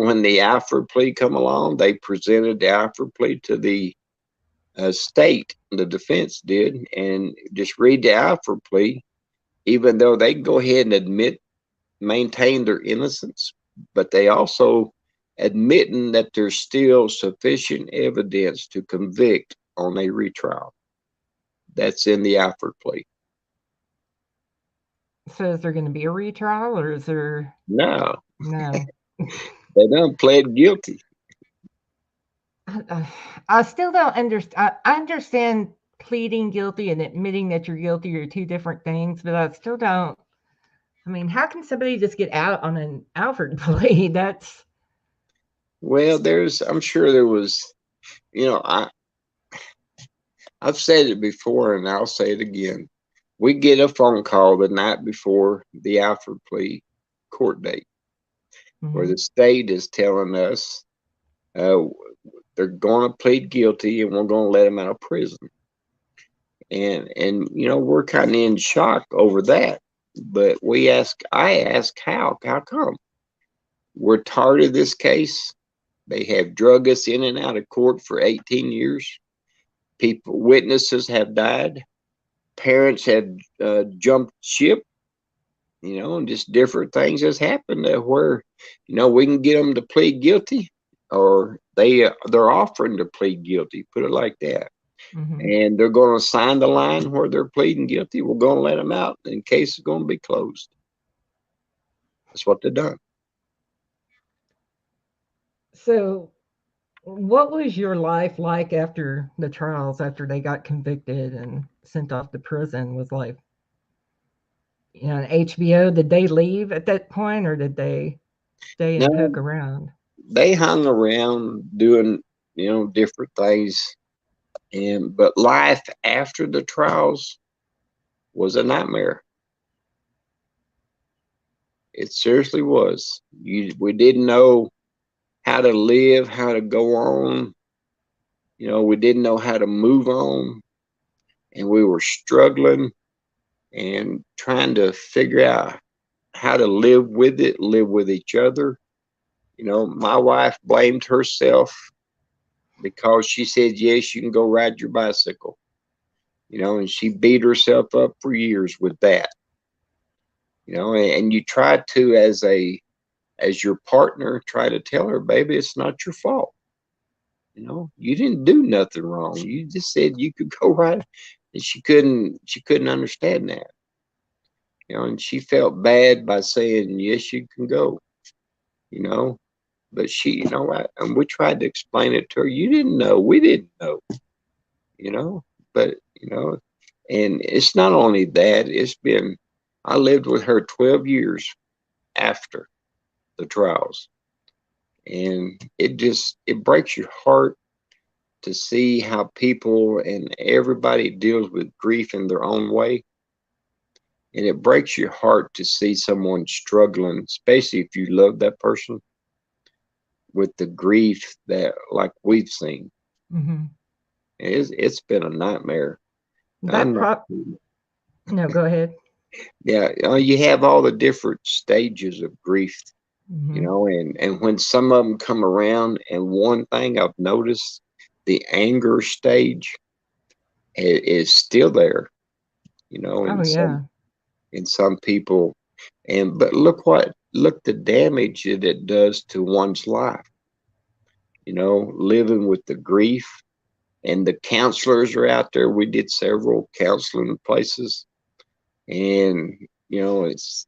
Speaker 3: when the Alfred plea come along, they presented the Alfred plea to the state. The defense did, and just read the Alfred plea. Even though they go ahead and maintain their innocence, but they also admitting that there's still sufficient evidence to convict on a retrial. That's in the Alfred plea.
Speaker 2: So is there going to be a retrial, or is there?
Speaker 3: No.
Speaker 2: They
Speaker 3: done pled guilty.
Speaker 2: I still don't understand. I understand pleading guilty and admitting that you're guilty are two different things, but I still don't. I mean, how can somebody just get out on an Alfred plea?
Speaker 3: Well, I'm sure there was, I've said it before and I'll say it again. We get a phone call the night before the Alfred plea court date, where the state is telling us they're going to plead guilty and we're going to let them out of prison. And we're kind of in shock over that. But I ask how come? We're tired of this case. They have drug us in and out of court for 18 years. Witnesses have died. Parents had jumped ship, and just different things has happened where, we can get them to plead guilty, or they're offering to plead guilty, put it like that. Mm-hmm. And they're going to sign the line where they're pleading guilty. We're going to let them out, and the case is going to be closed. That's what they've done.
Speaker 2: So what was your life like after the trials, after they got convicted and sent off to prison? Was like, HBO, did they leave at that point, or did they stay and poke around?
Speaker 3: They hung around doing, different things. But life after the trials was a nightmare. It seriously was. We didn't know how to live, how to go on. We didn't know how to move on. And we were struggling and trying to figure out how to live with it, live with each other. My wife blamed herself because she said, yes, you can go ride your bicycle. And she beat herself up for years with that. and you try to, as your partner, try to tell her, baby, it's not your fault. You didn't do nothing wrong. You just said you could go right. And she couldn't understand that. And she felt bad by saying, yes, you can go, you know, but and we tried to explain it to her. You didn't know, we didn't know, you know, but, and it's not only that, I lived with her 12 years after the trials. And it breaks your heart to see how people and everybody deals with grief in their own way. And it breaks your heart to see someone struggling, especially if you love that person, with the grief that, like we've seen.
Speaker 2: Mm-hmm.
Speaker 3: It's been a nightmare.
Speaker 2: That No, go ahead.
Speaker 3: Yeah, you have all the different stages of grief,
Speaker 2: Mm-hmm.
Speaker 3: and when some of them come around, and one thing I've noticed, the anger stage is still there,
Speaker 2: Oh,
Speaker 3: and
Speaker 2: yeah.
Speaker 3: some people, but look the damage that it does to one's life, living with the grief. And the counselors are out there. We did several counseling places, and it's,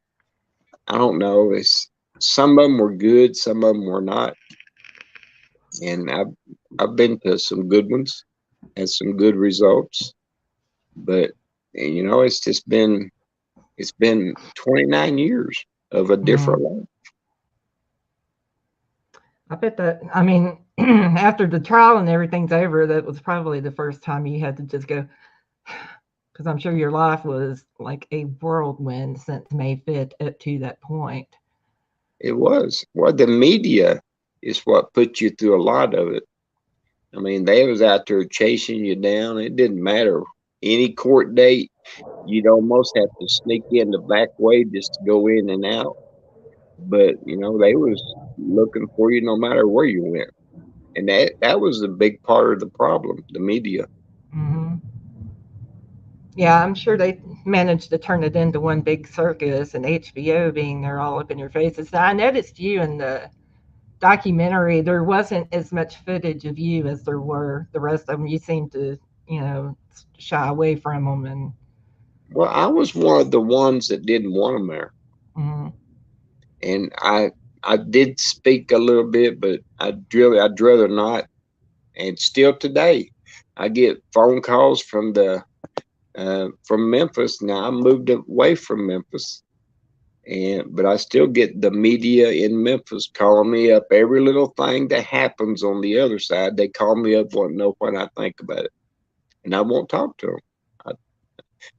Speaker 3: I don't know, it's, some of them were good, some of them were not, and I've been to some good ones, had some good results, but it's been 29 years of a different
Speaker 2: Mm.
Speaker 3: life.
Speaker 2: I bet that, I mean, after the trial and everything's over, that was probably the first time you had to just go, because I'm sure your life was like a whirlwind since May 5th up to that point.
Speaker 3: It was, well, the media is what put you through a lot of it. I mean, they was out there chasing you down. It didn't matter. Any court date, you'd almost have to sneak in the back way just to go in and out. But they was looking for you no matter where you went, and that was a big part of the problem. The media.
Speaker 2: Hmm. Yeah, I'm sure they managed to turn it into one big circus, and HBO being there all up in your faces. Now, I noticed you in the documentary, there wasn't as much footage of you as there were the rest of them. You seemed to, you know, shy away from them. And
Speaker 3: Well, I was one of the ones that didn't want them there,
Speaker 2: mm,
Speaker 3: and I did speak a little bit, but I'd rather not. And still today, I get phone calls from Memphis. Now I moved away from Memphis, but I still get the media in Memphis calling me up. Every little thing that happens on the other side, they call me up, want to know what I think about it, and I won't talk to them.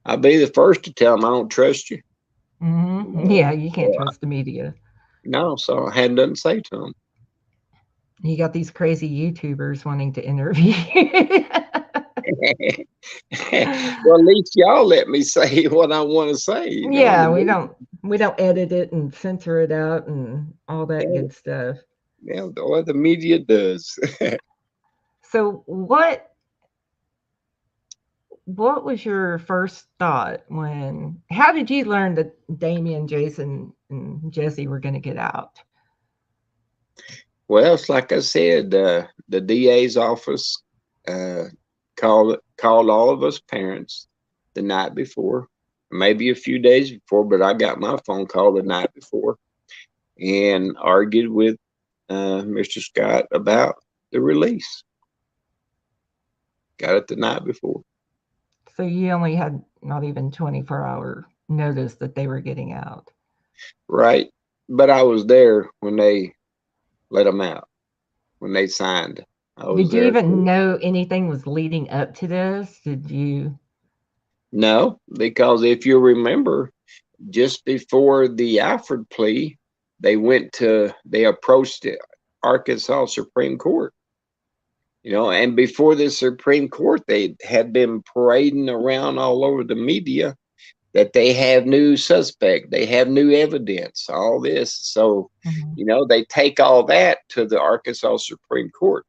Speaker 3: I'll be the first to tell them I don't trust you.
Speaker 2: yeah, you can't
Speaker 3: So,
Speaker 2: trust the media.
Speaker 3: no, so I had nothing to say to them.
Speaker 2: You got these crazy YouTubers wanting to interview.
Speaker 3: Well, at least y'all let me say what I want to say.
Speaker 2: Yeah, we don't edit it and censor it out and all that
Speaker 3: Yeah,
Speaker 2: good stuff.
Speaker 3: yeah, what the media does.
Speaker 2: So what was your first thought when how did you learn that Damien, Jason, and Jesse were going to get out?
Speaker 3: Well, it's like I said, the DA's office uh, called all of us parents the night before, maybe a few days before, but I got my phone call the night before and argued with Mr. Scott about the release. Got it the night before.
Speaker 2: So you only had not even 24-hour notice that they were getting out.
Speaker 3: Right. But I was there when they let them out, when they signed. I was
Speaker 2: Did you
Speaker 3: there
Speaker 2: even
Speaker 3: too.
Speaker 2: know anything was leading up to this? Did you?
Speaker 3: No, because if you remember, just before the Alfred plea, they approached the Arkansas Supreme Court. And before the Supreme Court, they had been parading around all over the media that they have new suspect, they have new evidence, all this. So,
Speaker 2: Mhm.
Speaker 3: they take all that to the Arkansas Supreme Court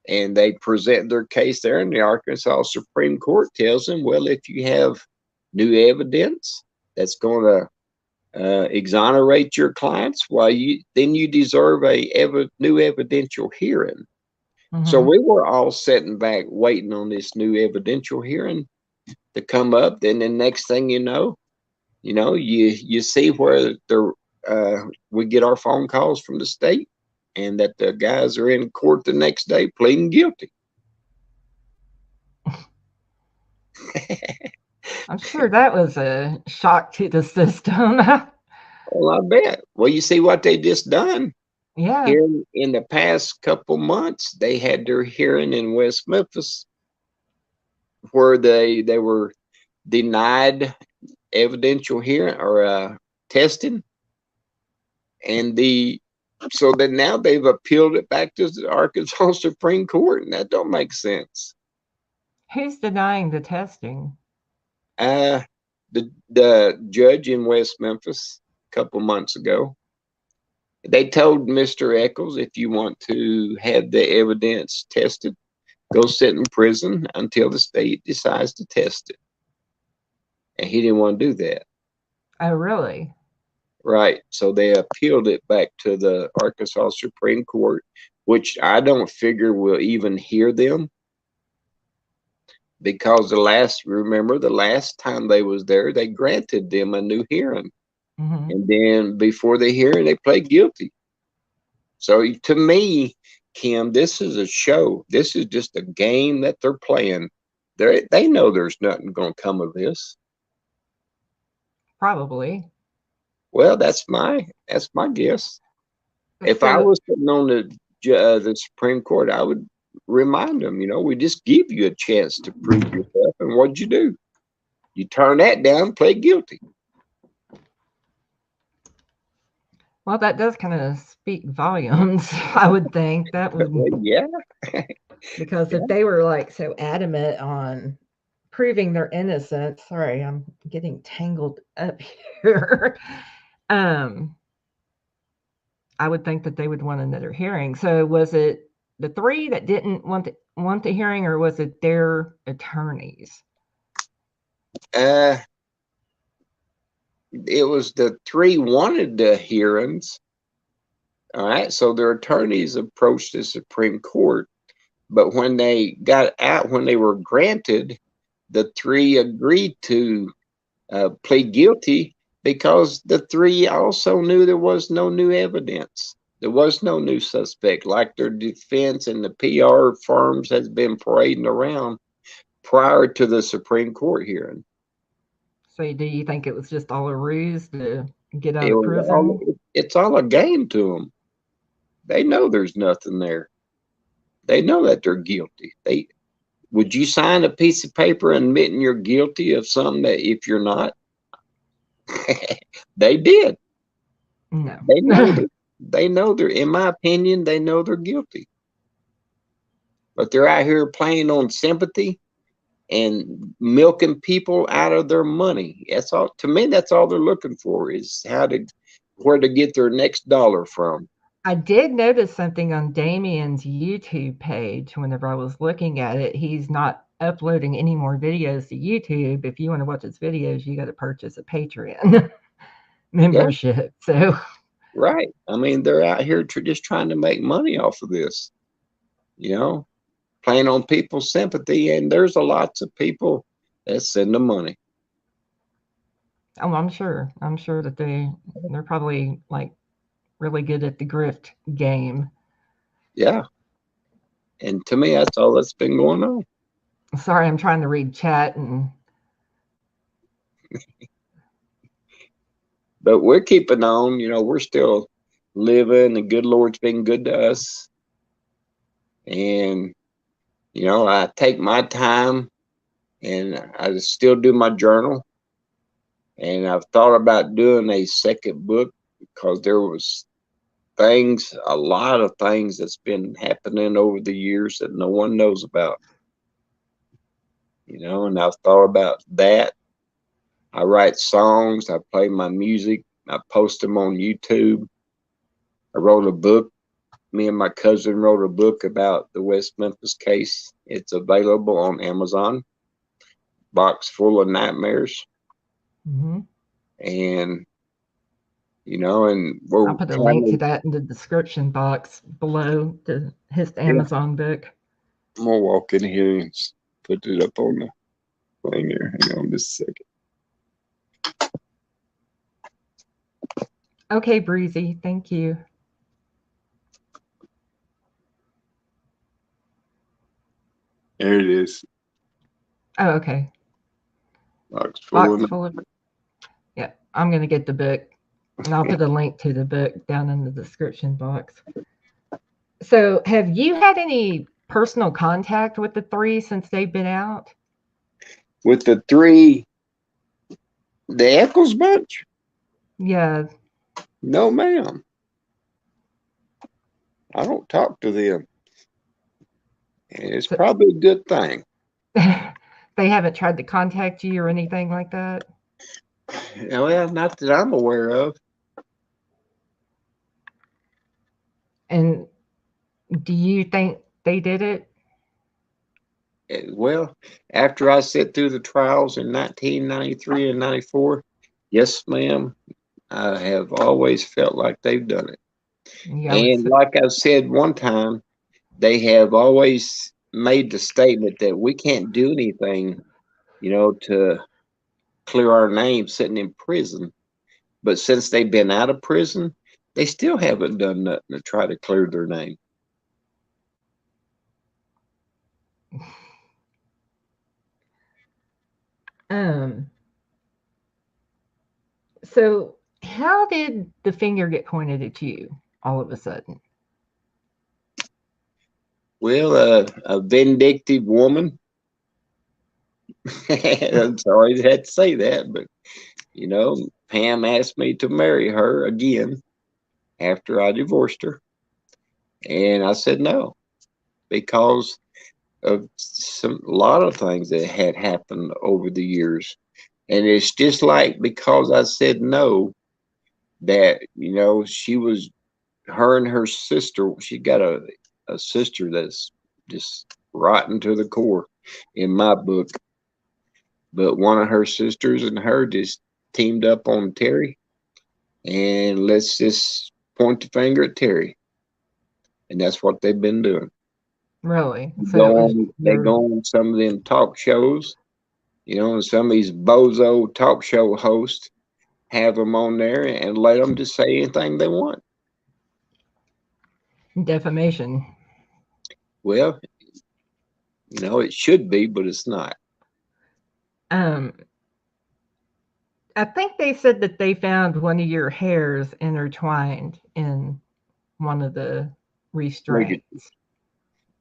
Speaker 3: and they present their case there, and the Arkansas Supreme Court tells them, well, if you have new evidence that's going to exonerate your clients, well, then you deserve a new evidential hearing. So
Speaker 2: Mm-hmm.
Speaker 3: we were all sitting back waiting on this new evidential hearing to come up. Then the next thing you know, you see where we get our phone calls from the state, and that the guys are in court the next day pleading guilty.
Speaker 2: I'm sure that was a shock to the system.
Speaker 3: Well, I bet. Well, you see what they just done
Speaker 2: Yeah.
Speaker 3: here in the past couple months. They had their hearing in West Memphis where they were denied evidential hearing or testing, and so that now they've appealed it back to the Arkansas Supreme Court, and that don't make sense.
Speaker 2: Who's denying the testing?
Speaker 3: Uh, the judge in West Memphis a couple months ago, they told Mr. Eccles, if you want to have the evidence tested, go sit in prison until the state decides to test it. And he didn't want to do that.
Speaker 2: Oh, really?
Speaker 3: Right. So they appealed it back to the Arkansas Supreme Court, which I don't figure will even hear them, because remember the last time they was there, they granted them a new hearing.
Speaker 2: Mm-hmm.
Speaker 3: And then before the hearing, they pled guilty. So to me, Kim, this is a show. This is just a game that they're playing. They know there's nothing going to come of this.
Speaker 2: Probably.
Speaker 3: Well, that's my guess. If I
Speaker 2: So,
Speaker 3: was sitting on the Supreme Court, I would remind them, we just give you a chance to prove yourself. And what'd you do? You turn that down, play guilty.
Speaker 2: well, that does kind of speak volumes. I would think that would,
Speaker 3: Yeah.
Speaker 2: because if they were like so adamant on proving their innocence, sorry, I'm getting tangled up here. um, I would think that they would want another hearing. So was it the three that didn't want the hearing, or was it their attorneys?
Speaker 3: It was the three wanted the hearings. All right. So their attorneys approached the Supreme Court. But when they got out, when they were granted, the three agreed to plead guilty because the three also knew there was no new evidence. There was no new suspect, like their defense and the PR firms has been parading around prior to the Supreme Court hearing.
Speaker 2: So do you think it was just all a ruse to get out of
Speaker 3: It's all a game to them. They know there's nothing there. They know that they're guilty. Would you sign a piece of paper admitting you're guilty of something that if you're not? They did.
Speaker 2: No.
Speaker 3: They know they're, in my opinion, they know they're guilty. But they're out here playing on sympathy and milking people out of their money. That's all. To me, that's all they're looking for, is where to get their next dollar from.
Speaker 2: I did notice something on Damien's YouTube page whenever I was looking at it. He's not uploading any more videos to YouTube. If you want to watch his videos, you got to purchase a Patreon membership. Yeah. So,
Speaker 3: right. I mean, they're out here just trying to make money off of this, playing on people's sympathy. And there's lots of people that send the money.
Speaker 2: Oh, I'm sure that they're probably like really good at the grift game.
Speaker 3: Yeah. And to me, that's all that's been going on.
Speaker 2: Sorry, I'm trying to read chat and.
Speaker 3: But we're keeping on, we're still living. The good Lord's been good to us. And, I take my time and I still do my journal. And I've thought about doing a second book because there was a lot of things that's been happening over the years that no one knows about. And I've thought about that. I write songs, I play my music, I post them on YouTube. I wrote a book. Me and my cousin wrote a book about the West Memphis case. It's available on Amazon. Box Full of Nightmares.
Speaker 2: Mm-hmm.
Speaker 3: And you know, and
Speaker 2: I'll
Speaker 3: we're
Speaker 2: put a
Speaker 3: trying
Speaker 2: link to
Speaker 3: to
Speaker 2: that in the description box below to his
Speaker 3: yeah,
Speaker 2: Amazon book.
Speaker 3: I'm gonna walk in here and put it up on the thing here. Hang on just a second.
Speaker 2: Okay, Breezy, thank you.
Speaker 3: There it is.
Speaker 2: Oh, okay.
Speaker 3: Box full
Speaker 2: Box
Speaker 3: of
Speaker 2: full of. Yeah, I'm gonna get the book, and I'll put a link to the book down in the description box. So, have you had any personal contact with the three since they've been out?
Speaker 3: with the three, the Eccles bunch.
Speaker 2: Yeah.
Speaker 3: No, ma'am. I don't talk to them. And it's
Speaker 2: So,
Speaker 3: probably a good thing.
Speaker 2: they haven't tried to contact you or anything like that?
Speaker 3: Well, not that I'm aware of.
Speaker 2: And do you think they did it?
Speaker 3: Well, after I sat through the trials in 1993 and 94, yes, ma'am, I have always felt like they've done it.
Speaker 2: Yeah, I would
Speaker 3: And
Speaker 2: say.
Speaker 3: like I said one time, they have always made the statement that we can't do anything, you know, to clear our name sitting in prison. But since they've been out of prison, they still haven't done nothing to try to clear their name.
Speaker 2: Um, so how did the finger get pointed at you all of a sudden?
Speaker 3: Well, a vindictive woman. I'm sorry I had to say that, but you know, Pam asked me to marry her again after I divorced her, and I said no because of a lot of things that had happened over the years. And it's just like because I said no, that you know she was her and her sister. She got a sister that's just rotten to the core in my book. But one of her sisters and her just teamed up on Terry, and let's just point the finger at Terry, and that's what they've been doing.
Speaker 2: Really? So it was
Speaker 3: They
Speaker 2: your.
Speaker 3: go on some of them talk shows, you know, and some of these bozo talk show hosts have them on there and let them just say anything they want.
Speaker 2: Defamation.
Speaker 3: Well, you know, it should be, but it's not.
Speaker 2: Um, I think they said that they found one of your hairs intertwined in one of the
Speaker 3: Ligatures.
Speaker 2: restraints.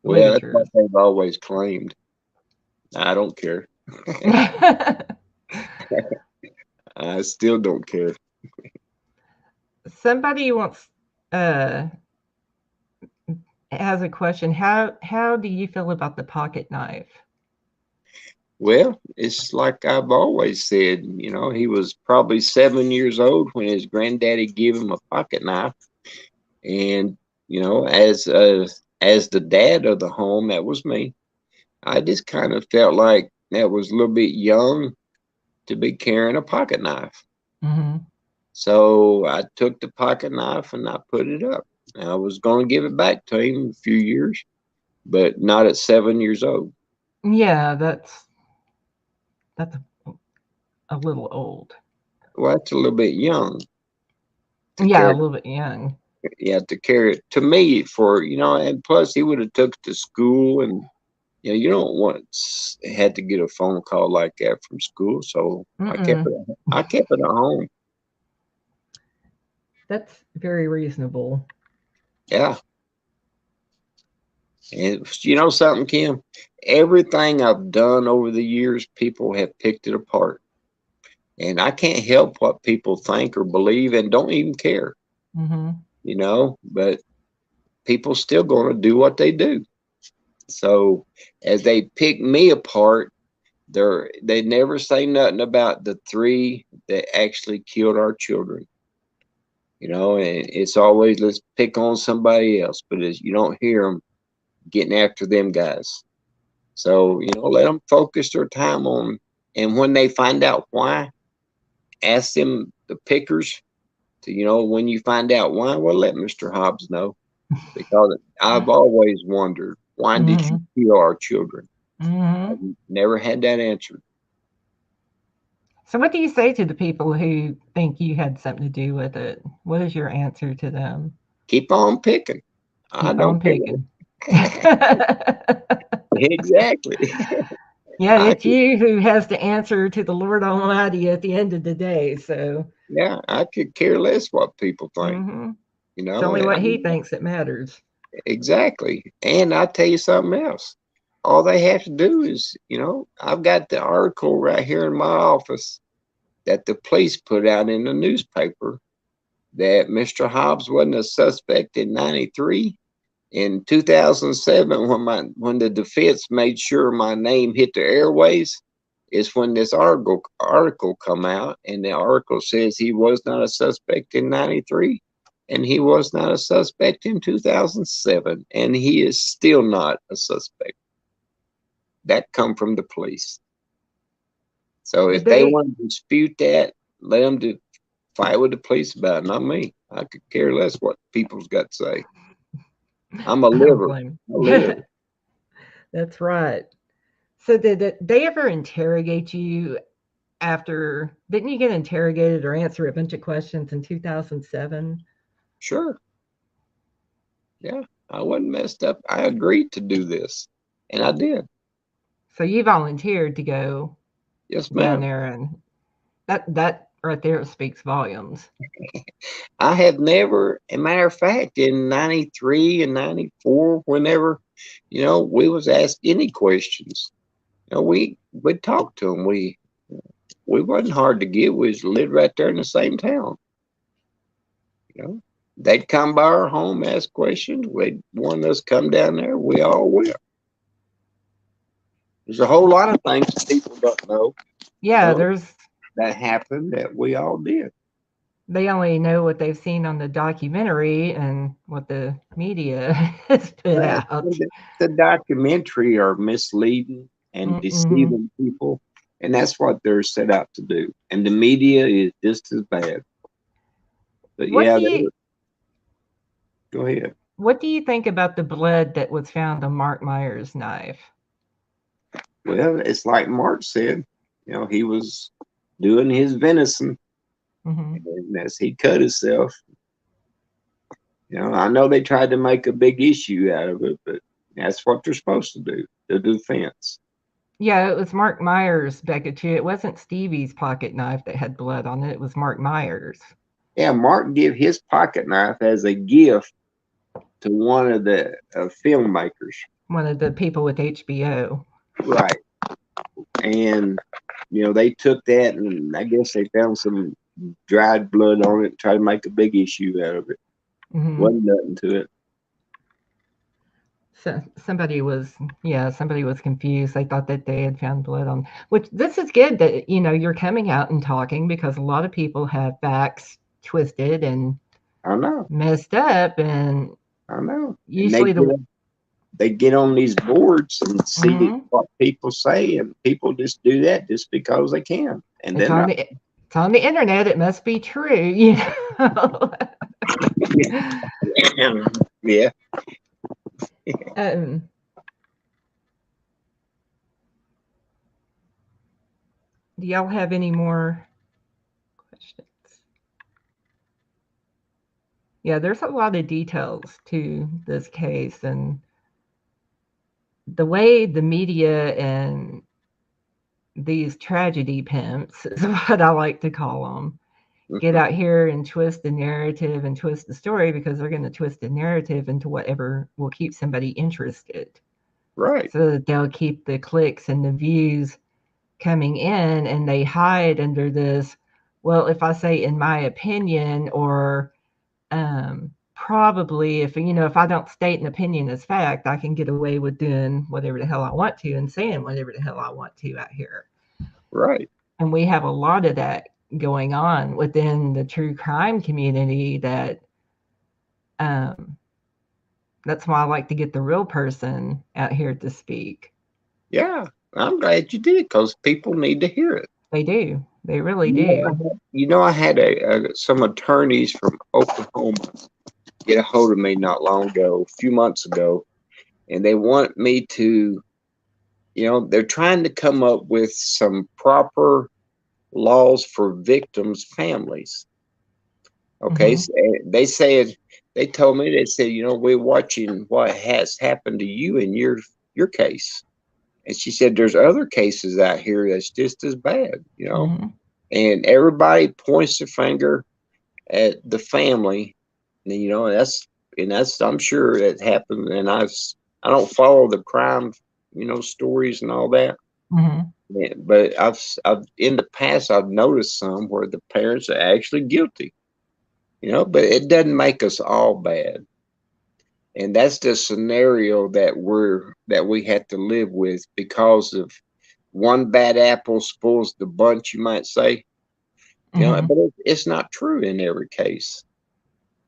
Speaker 3: Well, that's what
Speaker 2: Ligatures.
Speaker 3: they've always claimed. I don't care. I still don't care.
Speaker 2: Somebody wants uh has a question. How do you feel about the pocket knife?
Speaker 3: Well, it's like I've always said, you know, he was probably 7 years old when his granddaddy gave him a pocket knife. And, you know, as the dad of the home, that was me. I just kind of felt like that was a little bit young to be carrying a pocket knife.
Speaker 2: Mm-hmm.
Speaker 3: So I took the pocket knife and I put it up. I was going to give it back to him in a few years, but not at 7 years old.
Speaker 2: Yeah, that's a little old.
Speaker 3: Well, that's a little bit young to
Speaker 2: Yeah, a
Speaker 3: carry.
Speaker 2: little bit young.
Speaker 3: You have to carry it to me for, you know, and plus he would have took it to school, and you know, you don't want had to get a phone call like that from school. So
Speaker 2: Mm-mm.
Speaker 3: I kept it at home.
Speaker 2: That's very reasonable.
Speaker 3: Yeah. And you know something, Kim? Everything I've done over the years, people have picked it apart. And I can't help what people think or believe and don't even care,
Speaker 2: Mm-hmm.
Speaker 3: you know, but people still going to do what they do. So as they pick me apart, they never say nothing about the three that actually killed our children. You know, and it's always let's pick on somebody else, but you don't hear them getting after them guys. So you know, let them focus their time on, and when they find out why, ask them the pickers to, when you find out why, well, let Mr. Hobbs know. Because I've always wondered, why did you kill our children? I've never had that answered.
Speaker 2: So what do you say to the people who think you had something to do with it? What is your answer to them?
Speaker 3: Keep on picking. I
Speaker 2: Keep
Speaker 3: don't
Speaker 2: on picking.
Speaker 3: Exactly.
Speaker 2: Yeah, it's you who has to answer to the Lord Almighty at the end of the day. So
Speaker 3: yeah, I could care less what people think.
Speaker 2: It's only what he thinks that matters.
Speaker 3: Exactly. And I'll tell you something else. All they have to do is, I've got the article right here in my office that the police put out in the newspaper that Mr. Hobbs wasn't a suspect in 93. In 2007, when the defense made sure my name hit the airways, is when this article come out, and the article says he was not a suspect in 93, and he was not a suspect in 2007, and he is still not a suspect. That come from the police. So if they want to dispute that, let them fight with the police about it, not me. I could care less what people's got to say. I'm a liver.
Speaker 2: That's right. So did they ever interrogate you after? Didn't you get interrogated or answer a bunch of questions in 2007?
Speaker 3: Sure. Yeah, I wasn't messed up. I agreed to do this, and I did.
Speaker 2: So you volunteered to go down there, and that right there speaks volumes.
Speaker 3: I had never, as a matter of fact, in 93 and 94, whenever, we was asked any questions, we'd talk to them. We wasn't hard to get. We lived right there in the same town. They'd come by our home, ask questions. We'd want us come down there. We all went. There's a whole lot of things that people don't know.
Speaker 2: Yeah,
Speaker 3: that happened that we all did.
Speaker 2: They only know what they've seen on the documentary and what the media has put out.
Speaker 3: The documentary are misleading and deceiving people, and that's what they're set out to do. And the media is just as bad. But go ahead.
Speaker 2: What do you think about the blood that was found on Mark Myers' knife?
Speaker 3: Well, it's like Mark said, he was doing his venison, and as he cut himself, I know they tried to make a big issue out of it, but that's what they're supposed to do, the defense.
Speaker 2: Yeah, it was Mark Myers, Becca, too. It wasn't Stevie's pocket knife that had blood on it. It was Mark Myers.
Speaker 3: Yeah, Mark gave his pocket knife as a gift to one of the filmmakers.
Speaker 2: One of the people with HBO.
Speaker 3: Right. And, they took that, and I guess they found some dried blood on it and tried to make a big issue out of it. Wasn't nothing to it.
Speaker 2: So somebody was confused. They thought that they had found blood on, which this is good that, you're coming out and talking, because a lot of people have facts twisted and
Speaker 3: I know
Speaker 2: messed up. And
Speaker 3: I know.
Speaker 2: Usually
Speaker 3: they get on these boards and see what people say, and people just do that just because they can. And
Speaker 2: it's on the internet. It must be true,
Speaker 3: Yeah.
Speaker 2: Do y'all have any more questions? Yeah, there's a lot of details to this case, and the way the media and these tragedy pimps is what I like to call them, get out here and twist the narrative and twist the story, because they're going to twist the narrative into whatever will keep somebody interested.
Speaker 3: Right.
Speaker 2: So that they'll keep the clicks and the views coming in, and they hide under this, well, if I say in my opinion, or probably if I don't state an opinion as fact, I can get away with doing whatever the hell I want to and saying whatever the hell I want to out here.
Speaker 3: Right.
Speaker 2: And we have a lot of that going on within the true crime community. That's why I like to get the real person out here to speak.
Speaker 3: Yeah, I'm glad you did, because people need to hear it.
Speaker 2: They do. They really do.
Speaker 3: I had some attorneys from Oklahoma get a hold of me not long ago, a few months ago, and they want me to, they're trying to come up with some proper laws for victims' families. Okay,
Speaker 2: Mm-hmm.
Speaker 3: so they told me, they said, we're watching what has happened to you in your case. And she said, there's other cases out here that's just as bad.
Speaker 2: Mm-hmm.
Speaker 3: And everybody points the finger at the family. And, that's I'm sure that happened. And I don't follow the crime, stories and all that.
Speaker 2: Mm-hmm.
Speaker 3: Yeah, but I've in the past I've noticed some where the parents are actually guilty. But it doesn't make us all bad. And that's the scenario that we have to live with, because of one bad apple spoils the bunch, you might say.
Speaker 2: Mm-hmm.
Speaker 3: But it's not true in every case.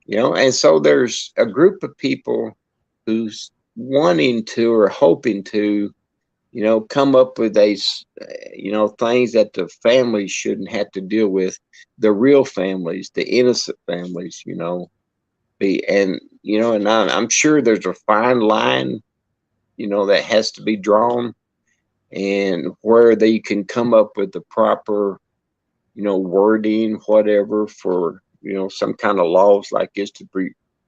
Speaker 3: And so there's a group of people who's wanting to or hoping to, come up with things that the families shouldn't have to deal with, the real families, the innocent families, I'm sure there's a fine line, that has to be drawn, and where they can come up with the proper, wording, whatever, for, some kind of laws like this to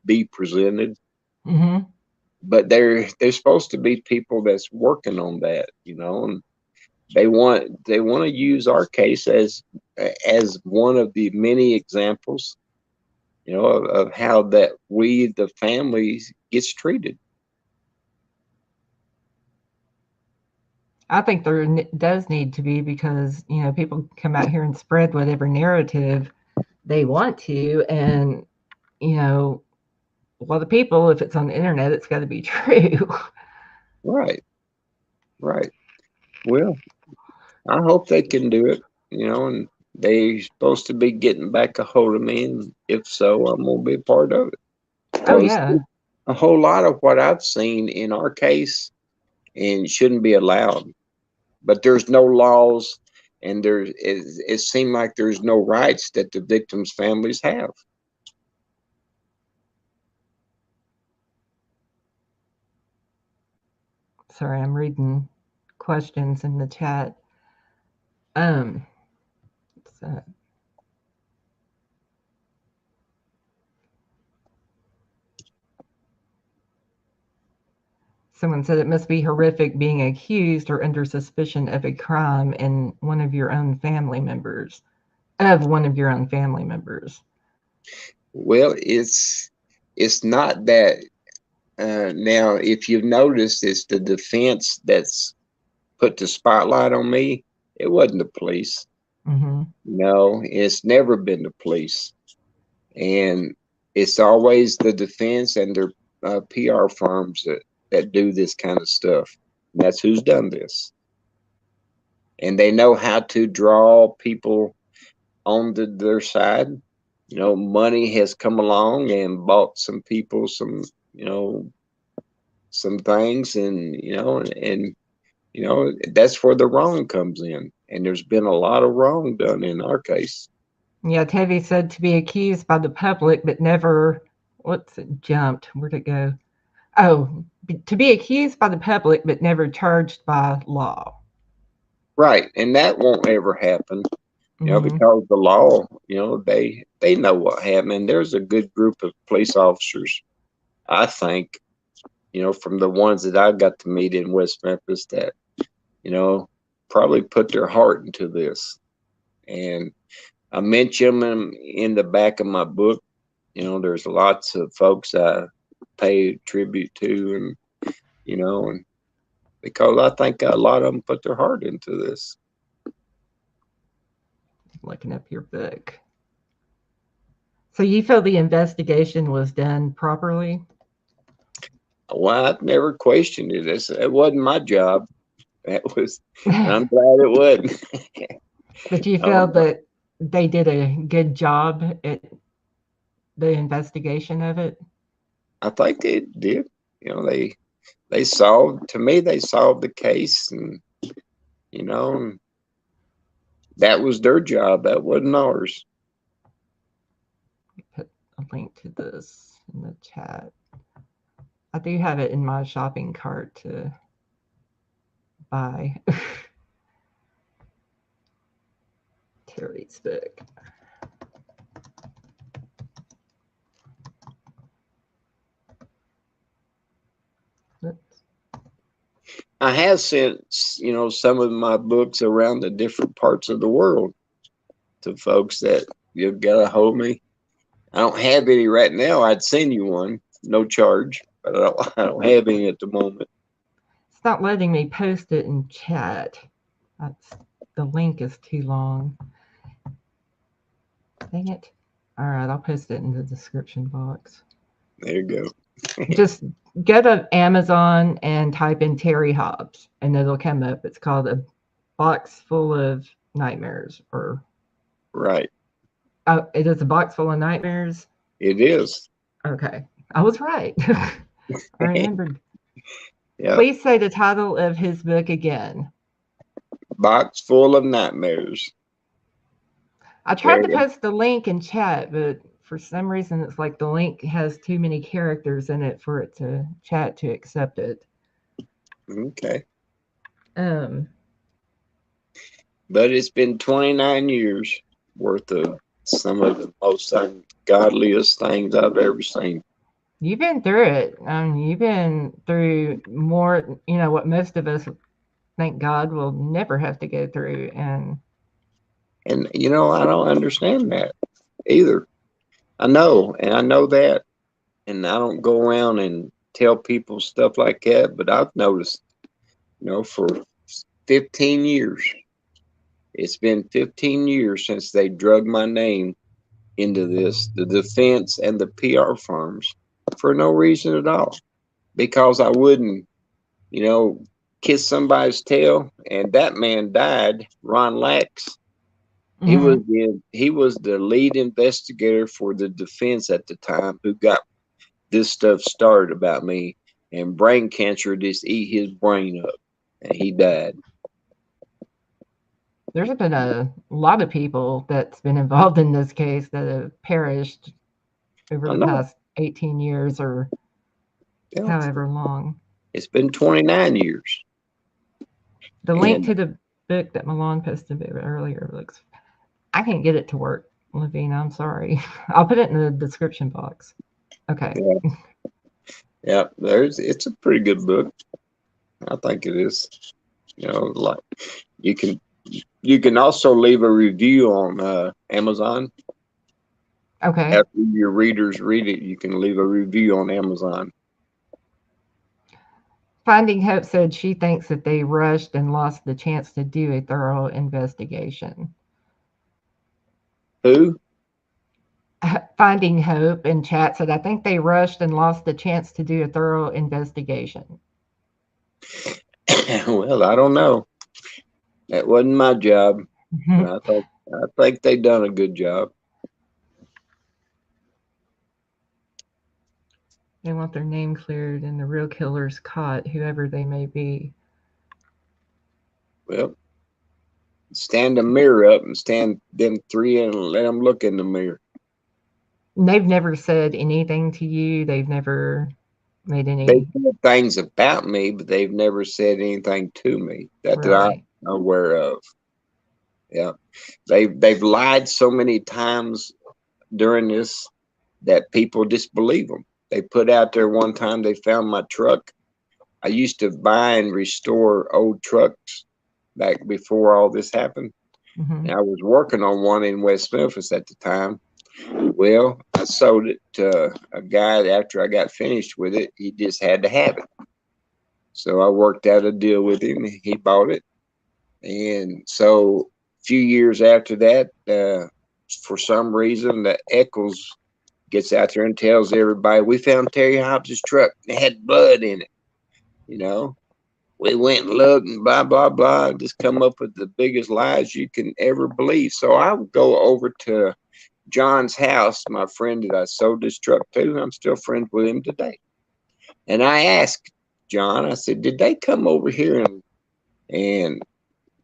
Speaker 3: be presented.
Speaker 2: Mm-hmm.
Speaker 3: But there's supposed to be people that's working on that, and they want to use our case as one of the many examples, of how that we, the families, gets treated.
Speaker 2: I think there does need to be, because people come out here and spread whatever narrative they want to, and you know well, the people, if it's on the internet, it's got to be true.
Speaker 3: Right, right. Well, I hope they can do it, and they supposed to be getting back a hold of me, and if so, I'm gonna be a part of it,
Speaker 2: Oh
Speaker 3: because
Speaker 2: yeah.
Speaker 3: a whole lot of what I've seen in our case and shouldn't be allowed. But there's no laws, and it seemed like there's no rights that the victims' families have.
Speaker 2: Sorry, I'm reading questions in the chat. Um, so someone said it must be horrific being accused or under suspicion of a crime in one of your own family members. Of one of your own family members.
Speaker 3: Well, it's not that. Now, if you've noticed, it's the defense that's put the spotlight on me. It wasn't the police.
Speaker 2: Mm-hmm.
Speaker 3: No, it's never been the police, and it's always the defense and their PR firms that do this kind of stuff. And that's who's done this, and they know how to draw people on their side. Money has come along and bought some people you know, some things, and that's where the wrong comes in. And there's been a lot of wrong done in our case.
Speaker 2: Yeah, Tevi said to be accused by the public but never, what's it jumped? Where'd it go? Oh, to be accused by the public but never charged by law.
Speaker 3: Right. And that won't ever happen,
Speaker 2: Mm-hmm.
Speaker 3: because the law, they know what happened. And there's a good group of police officers, I think, from the ones that I got to meet in West Memphis, that, you know, probably put their heart into this. And I mention them in the back of my book. There's lots of folks I pay tribute to, and because I think a lot of them put their heart into this.
Speaker 2: Looking up your book. So you feel the investigation was done properly?
Speaker 3: Well, I've never questioned it. It wasn't my job. That was, and I'm glad it wasn't.
Speaker 2: But you feel that they did a good job at the investigation of it?
Speaker 3: I think they did. They solved, to me, they solved the case, and you know That was their job. That wasn't ours.
Speaker 2: Put a link to this in the chat. I do have it in my shopping cart to buy. Terry's book. Oops.
Speaker 3: I have sent, some of my books around the different parts of the world to folks that you've got to hold me. I don't have any right now. I'd send you one, no charge, but I don't have any at the moment.
Speaker 2: It's not letting me post it in chat. The link is too long. Dang it. All right, I'll post it in the description box.
Speaker 3: There you go.
Speaker 2: Just go to Amazon and type in Terry Hobbs, and it'll come up. It's called A Box Full of Nightmares. Or
Speaker 3: Right.
Speaker 2: Oh, it is A Box Full of Nightmares?
Speaker 3: It is.
Speaker 2: Okay. I was right. I remembered.
Speaker 3: Yeah.
Speaker 2: Please say the title of his book again.
Speaker 3: Box Full of Nightmares.
Speaker 2: I tried to post the link in chat, but for some reason it's like the link has too many characters in it for it to chat to accept it.
Speaker 3: Okay.
Speaker 2: But
Speaker 3: it's been 29 years worth of some of the most ungodliest things I've ever seen.
Speaker 2: You've been through it. You've been through more, what most of us, thank God, will never have to go through. And
Speaker 3: I don't understand that either. I know that, and I don't go around and tell people stuff like that, but I've noticed, for 15 years, it's been 15 years since they drug my name into the defense and the PR firms for no reason at all, because I wouldn't, kiss somebody's tail. And that man died, Ron Lax. He was the lead investigator for the defense at the time, who got this stuff started about me, and brain cancer just eat his brain up, and he died.
Speaker 2: There's been a lot of people that's been involved in this case that have perished over the past 18 years or however long.
Speaker 3: It's been 29 years.
Speaker 2: The link to the book that Milan posted earlier looks... I can't get it to work, Lavina. I'm sorry. I'll put it in the description box. Okay.
Speaker 3: Yeah, it's a pretty good book. I think it is. Like you can also leave a review on Amazon.
Speaker 2: Okay.
Speaker 3: After your readers read it, you can leave a review on Amazon.
Speaker 2: Finding Hope said she thinks that they rushed and lost the chance to do a thorough investigation.
Speaker 3: Who?
Speaker 2: Finding Hope in chat said, I think they rushed and lost the chance to do a thorough investigation.
Speaker 3: Well, I don't know. That wasn't my job. I think they done a good job.
Speaker 2: They want their name cleared and the real killers caught, whoever they may be.
Speaker 3: Well, stand the mirror up and stand them three and let them look in the mirror.
Speaker 2: They've never said anything to you. They've never made any...
Speaker 3: They said things about me, but they've never said anything to me that I'm aware of. Yeah. They've lied so many times during this that people disbelieve them. They put out there one time they found my truck. I used to buy and restore old trucks back before all this happened. And I was working on one in West Memphis at the time. Well, I sold it to a guy after I got finished with it. He just had to have it. So I worked out a deal with him. He bought it. And so a few years after that, for some reason, the Eccles gets out there and tells everybody, we found Terry Hobbs' truck. It had blood in it. We went and looked and blah, blah, blah. Just come up with the biggest lies you can ever believe. So I would go over to John's house, my friend that I sold this truck to. I'm still friends with him today. And I asked John, I said, did they come over here and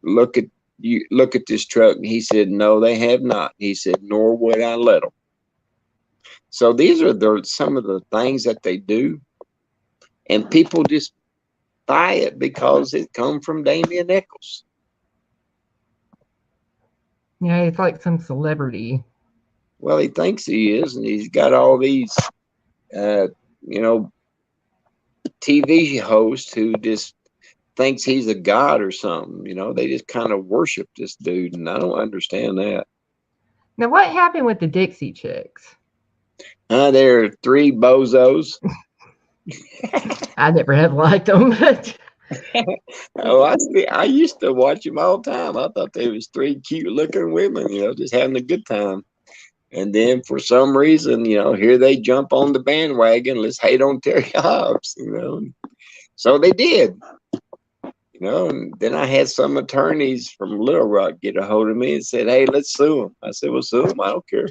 Speaker 3: look at you look at this truck. And he said, no, they have not. He said, nor would I let them. So these are some of the things that they do. And people just buy it because it come from Damian Eccles.
Speaker 2: Yeah, he's like some celebrity.
Speaker 3: Well, he thinks he is, and he's got all these, TV hosts who just thinks he's a god or something. They just kind of worship this dude, and I don't understand that.
Speaker 2: Now, what happened with the Dixie Chicks?
Speaker 3: There are three bozos.
Speaker 2: I never have liked them, but
Speaker 3: Oh, I used to watch them all the time. I thought they was three cute looking women, just having a good time. And then for some reason, here they jump on the bandwagon. Let's hate on Terry Hobbs, So they did, and then I had some attorneys from Little Rock get a hold of me and said, hey, let's sue them. I said, well, sue them. I don't care.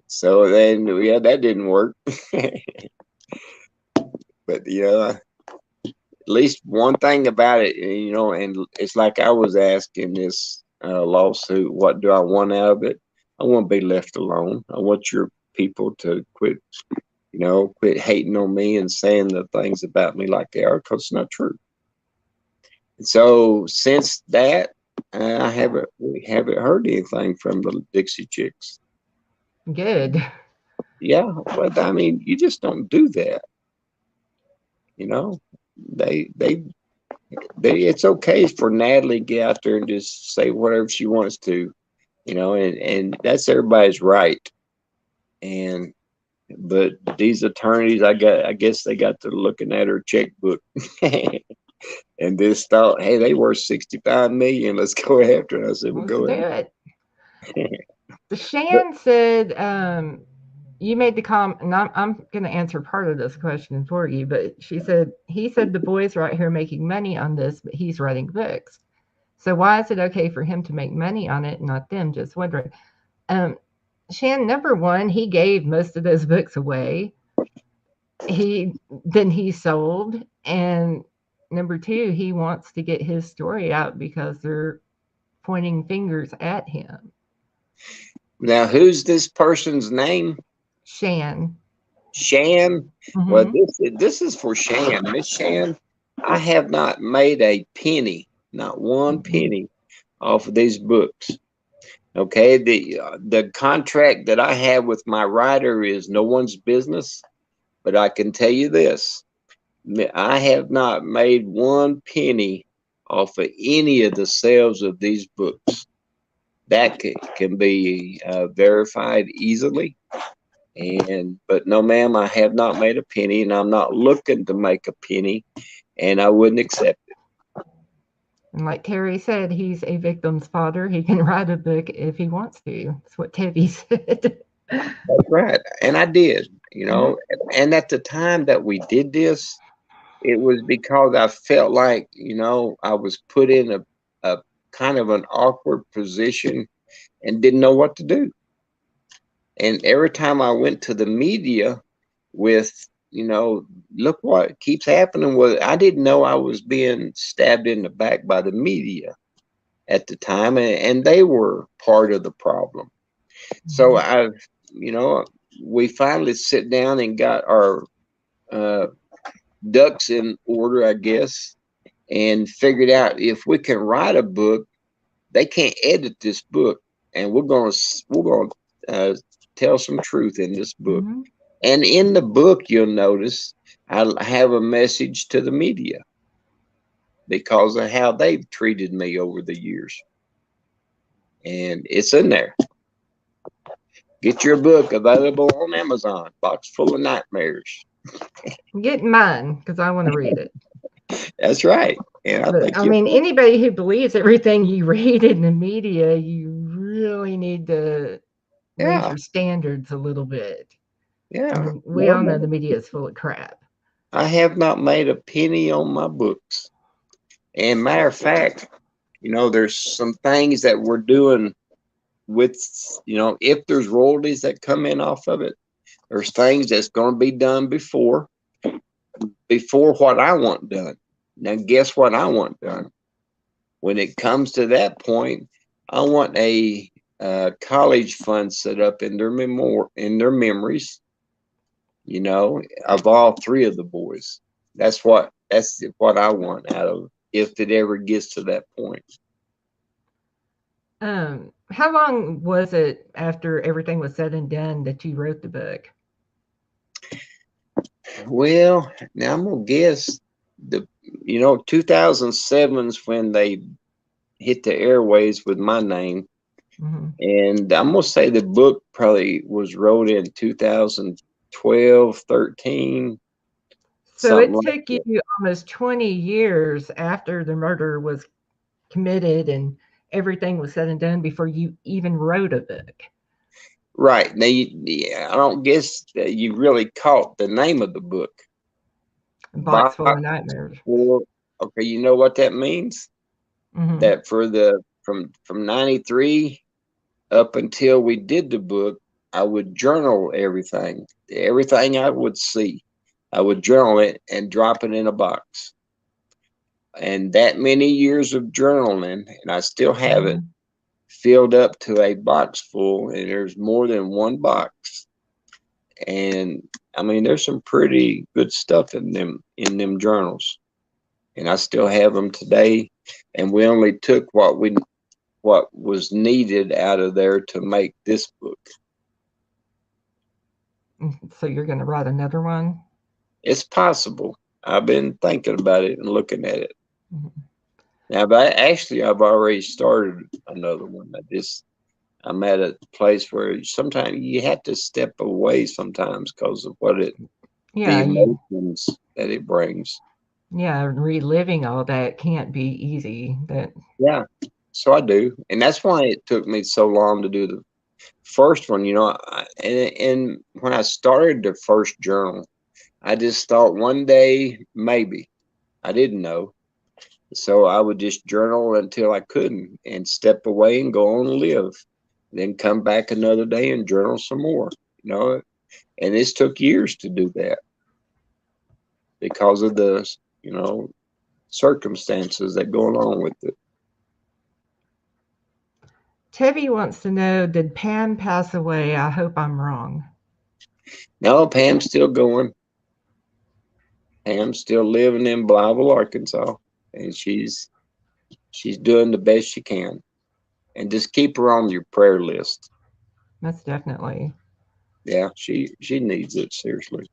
Speaker 3: So then, yeah, that didn't work. But, at least one thing about it, and it's like I was asking this lawsuit, what do I want out of it? I want to be left alone. I want your people to quit hating on me and saying the things about me like they are, because it's not true. And so since that, we haven't heard anything from the Dixie Chicks.
Speaker 2: good.
Speaker 3: Yeah, but I mean, you just don't do that. It's okay for Natalie to get out there and just say whatever she wants to, and that's everybody's right. But these attorneys, I guess they got to looking at her checkbook and just thought, hey, they worth $65 million. Let's go after it. I said, well,
Speaker 2: Let's
Speaker 3: go
Speaker 2: do
Speaker 3: ahead.
Speaker 2: it. Shan said, you made the comment, and I'm going to answer part of this question for you, but he said the boys are out here making money on this, but he's writing books. So why is it okay for him to make money on it and not them? Just wondering. Shan, number one, he gave most of those books away. He sold, and number two, he wants to get his story out because they're pointing fingers at him.
Speaker 3: Now, who's this person's name?
Speaker 2: Shan.
Speaker 3: Shan.
Speaker 2: Mm-hmm.
Speaker 3: Well, this is for Shan. Miss Shan, I have not made a penny, not one penny, off of these books. Okay, the contract that I have with my writer is no one's business, but I can tell you this: I have not made one penny off of any of the sales of these books. That can be verified easily. But no, ma'am, I have not made a penny, and I'm not looking to make a penny, and I wouldn't accept it.
Speaker 2: And like Terry said, he's a victim's father. He can write a book if he wants to. That's what Tevye said.
Speaker 3: That's right. And I did, and at the time that we did this, it was because I felt like, I was put in a kind of an awkward position and didn't know what to do. And every time I went to the media with, look what keeps happening, was I didn't know I was being stabbed in the back by the media at the time, and they were part of the problem. So we finally sit down and got our ducks in order, I guess, and figured out if we can write a book, they can't edit this book, and we're gonna tell some truth in this book. Mm-hmm. And in the book, you'll notice I have a message to the media because of how they've treated me over the years. And it's in there. Get your book, available on Amazon, Boxful of Nightmares.
Speaker 2: Get mine, because I want to read it.
Speaker 3: That's right. And
Speaker 2: I mean, anybody who believes everything you read in the media, you really need to raise your standards a little bit.
Speaker 3: Yeah.
Speaker 2: I mean, we all know the media is full of crap.
Speaker 3: I have not made a penny on my books. And matter of fact, there's some things that we're doing with, if there's royalties that come in off of it, there's things that's going to be done before what I want done. Now, guess what I want done? when it comes to that point, I want a college fund set up in their memories, of all three of the boys. That's what I want out of if it ever gets to that point.
Speaker 2: How long was it after everything was said and done that you wrote the book?
Speaker 3: Well, now I'm gonna guess 2007's when they hit the airways with my name.
Speaker 2: Mm-hmm.
Speaker 3: And I'm going to say the book probably was wrote in 2012, 13.
Speaker 2: So it
Speaker 3: Something
Speaker 2: took
Speaker 3: like
Speaker 2: you almost 20 years after the murder was committed and everything was said and done before you even wrote a book.
Speaker 3: Right. Now, I don't guess that you really caught the name of the book.
Speaker 2: Boxful of Nightmares.
Speaker 3: Well, okay, you know what that means?
Speaker 2: Mm-hmm.
Speaker 3: That from 93 up until we did the book, I would journal everything I would see. I would journal it and drop it in a box. And that many years of journaling, and I still have it filled up to a box full, and there's more than one box. And I mean, there's some pretty good stuff in them journals, and I still have them today. And we only took what was needed out of there to make this book.
Speaker 2: So you're going to write another one? It's
Speaker 3: possible. I've been thinking about it and looking at it.
Speaker 2: Mm-hmm.
Speaker 3: Now, but actually, I've already started another one. I'm at a place where sometimes you have to step away sometimes because of the emotions that it brings.
Speaker 2: Yeah, reliving all that can't be easy.
Speaker 3: Yeah, so I do, and that's why it took me so long to do the first one. And when I started the first journal, I just thought one day maybe. I didn't know. So I would just journal until I couldn't and step away and go on and live. Then come back another day and journal some more, And this took years to do that because of the, circumstances that go along with it.
Speaker 2: Tebby wants to know, did Pam pass away? I hope I'm wrong.
Speaker 3: No, Pam's still going. Pam's still living in Blytheville, Arkansas, and she's doing the best she can. And just keep her on your prayer list.
Speaker 2: That's definitely.
Speaker 3: Yeah, she needs it, seriously.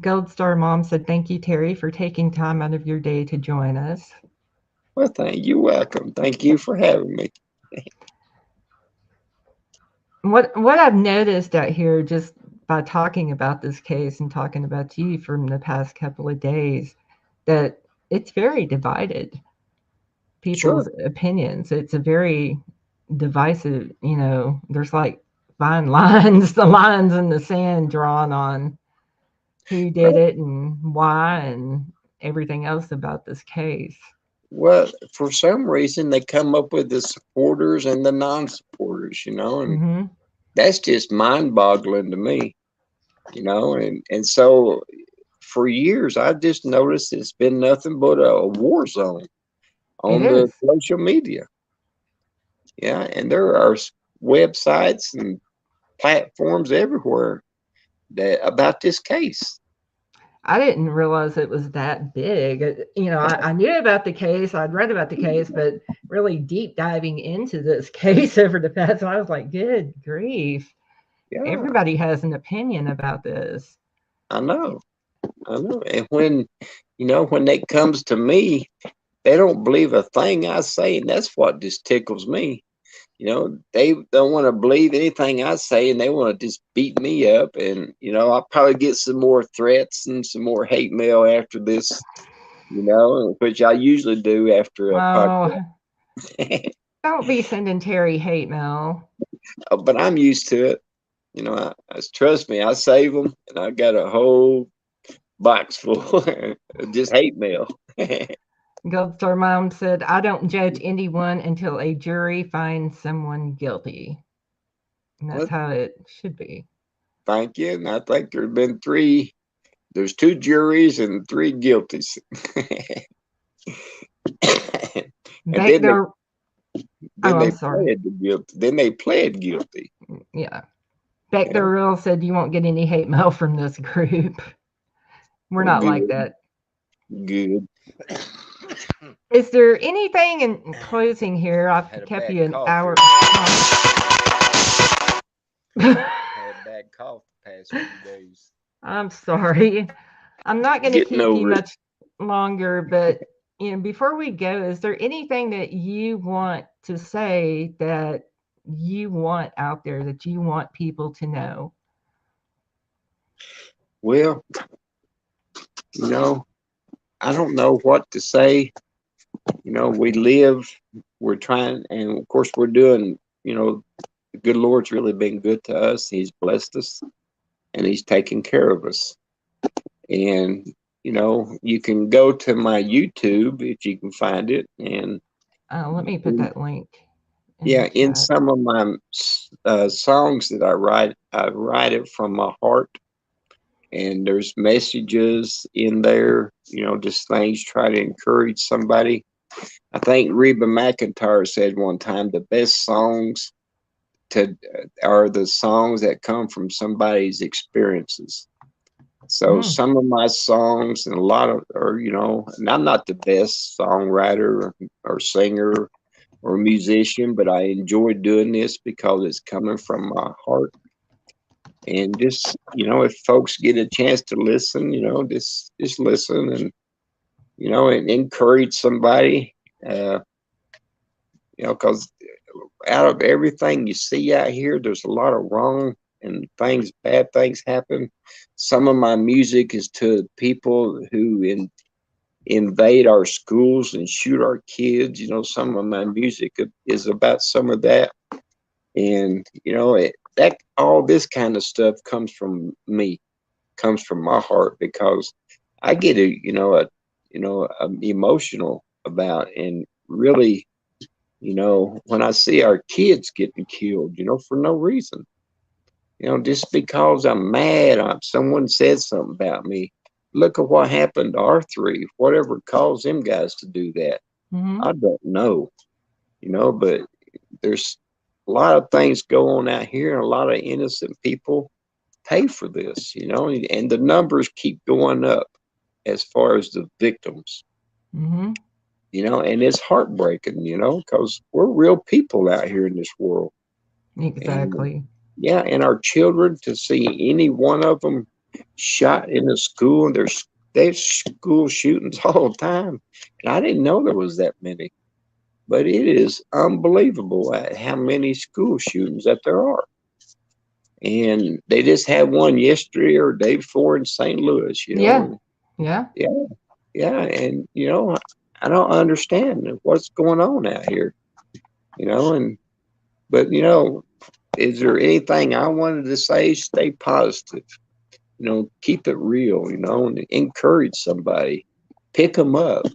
Speaker 2: Gold Star Mom said, thank you, Terry, for taking time out of your day to join us.
Speaker 3: Well, you're welcome. Thank you for having me.
Speaker 2: What I've noticed out here just by talking about this case and talking about you from the past couple of days, that it's very divided. People's opinions. It's a very divisive, there's like fine lines, the lines in the sand drawn on who did it and why and everything else about this case.
Speaker 3: Well, for some reason, they come up with the supporters and the non-supporters, and that's just mind-boggling to me, and so for years, I just noticed it's been nothing but a war zone on the social media. Yeah, and there are websites and platforms everywhere about this case.
Speaker 2: I didn't realize it was that big. I knew about the case. I'd read about the case, but really deep diving into this case over the past, I was like, good grief. Yeah. Everybody has an opinion about this.
Speaker 3: I know. And when it comes to me, they don't believe a thing I say, and that's what just tickles me. They don't want to believe anything I say, and they want to just beat me up. And, I'll probably get some more threats and some more hate mail after this, which I usually do after a podcast.
Speaker 2: Don't be sending Terry hate mail.
Speaker 3: But I'm used to it. Trust me, I save them, and I got a whole box full of just hate mail.
Speaker 2: Gold Star Mom said, I don't judge anyone until a jury finds someone guilty. And that's how it should be.
Speaker 3: Thank you. And I think there's 2 juries and 3 guilties. And
Speaker 2: Back there. Oh, I'm sorry.
Speaker 3: Then they pled guilty.
Speaker 2: Yeah. Back there real said you won't get any hate mail from this group. We're not like that.
Speaker 3: Good.
Speaker 2: Is there anything in closing here? I've kept you an hour.
Speaker 3: I had a bad cough the past few days.
Speaker 2: I'm sorry. I'm not going to keep you much longer, but before we go, is there anything that you want to say that you want out there, that you want people to know?
Speaker 3: Well, I don't know what to say. We're trying, and of course we're doing, the good Lord's really been good to us. He's blessed us and he's taking care of us. And, you can go to my YouTube if you can find it. And
Speaker 2: let me put that link.
Speaker 3: In some of my songs that I write it from my heart. And there's messages in there, just things try to encourage somebody. I think Reba McEntire said one time the best songs are the songs that come from somebody's experiences. So some of my songs and a lot of, and I'm not the best songwriter or singer or musician, but I enjoy doing this because it's coming from my heart. And just, if folks get a chance to listen, just listen and, and encourage somebody, because out of everything you see out here, there's a lot of wrong and bad things happen. Some of my music is to people who invade our schools and shoot our kids. Some of my music is about some of that. And, that all this kind of stuff comes from me, comes from my heart, because I get emotional about, and really, when I see our kids getting killed, for no reason, just because I'm mad, someone said something about me. Look at what happened to R3. Whatever caused them guys to do that, I don't know, but there's a lot of things go on out here, and a lot of innocent people pay for this, and the numbers keep going up as far as the victims, and it's heartbreaking, because we're real people out here in this world.
Speaker 2: Exactly.
Speaker 3: And, and our children, to see any one of them shot in a school, and there's school shootings all the time, and I didn't know there was that many. But it is unbelievable at how many school shootings that there are. And they just had one yesterday or day before in St. Louis,
Speaker 2: Yeah.
Speaker 3: And, I don't understand what's going on out here, but, is there anything I wanted to say? Stay positive, keep it real, and encourage somebody, pick them up,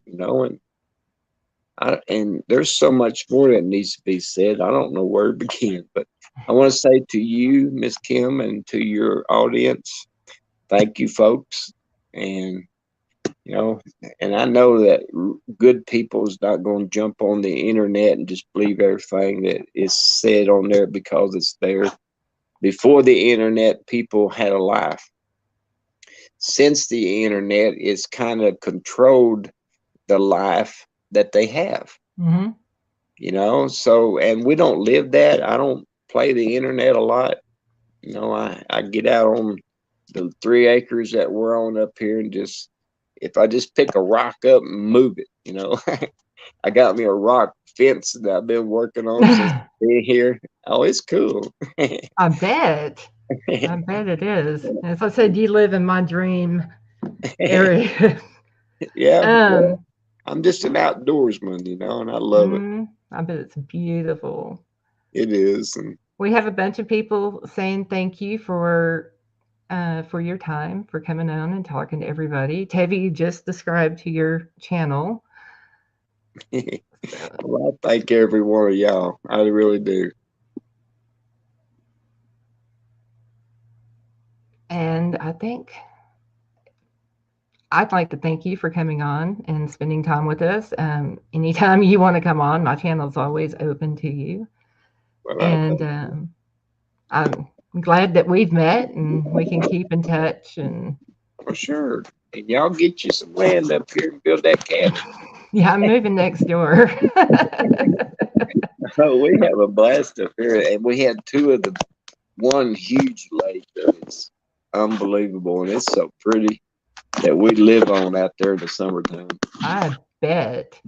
Speaker 3: and there's so much more that needs to be said. I don't know where to begin, but I want to say to you, Miss Kim, and to your audience, thank you, folks. And, and I know that good people is not going to jump on the internet and just believe everything that is said on there because it's there. Before the internet, people had a life. Since the internet, it's kind of controlled the life that they have. So, and we don't live that. I don't play the internet a lot. I get out on the 3 acres that we're on up here, and if I just pick a rock up and move it, I got me a rock fence that I've been working on since being here. Oh, it's cool.
Speaker 2: I bet it is. As I said, you live in my dream area.
Speaker 3: Yeah. I'm just an outdoorsman, and I love it.
Speaker 2: I bet it's beautiful.
Speaker 3: It is.
Speaker 2: We have a bunch of people saying thank you for your time, for coming on and talking to everybody. Tevi just described to your channel.
Speaker 3: Well, I thank every one of y'all. I really do.
Speaker 2: And I think I'd like to thank you for coming on and spending time with us. Anytime you want to come on, my channel's always open to you.
Speaker 3: Well,
Speaker 2: And I'm glad that we've met and we can keep in touch. And
Speaker 3: for sure. And y'all get you some land up here and build that cabin.
Speaker 2: yeah, I'm moving next door.
Speaker 3: Oh, we have a blast up here, and we had one huge lake that is unbelievable, and it's so pretty that we live on out there in the summertime.
Speaker 2: I bet.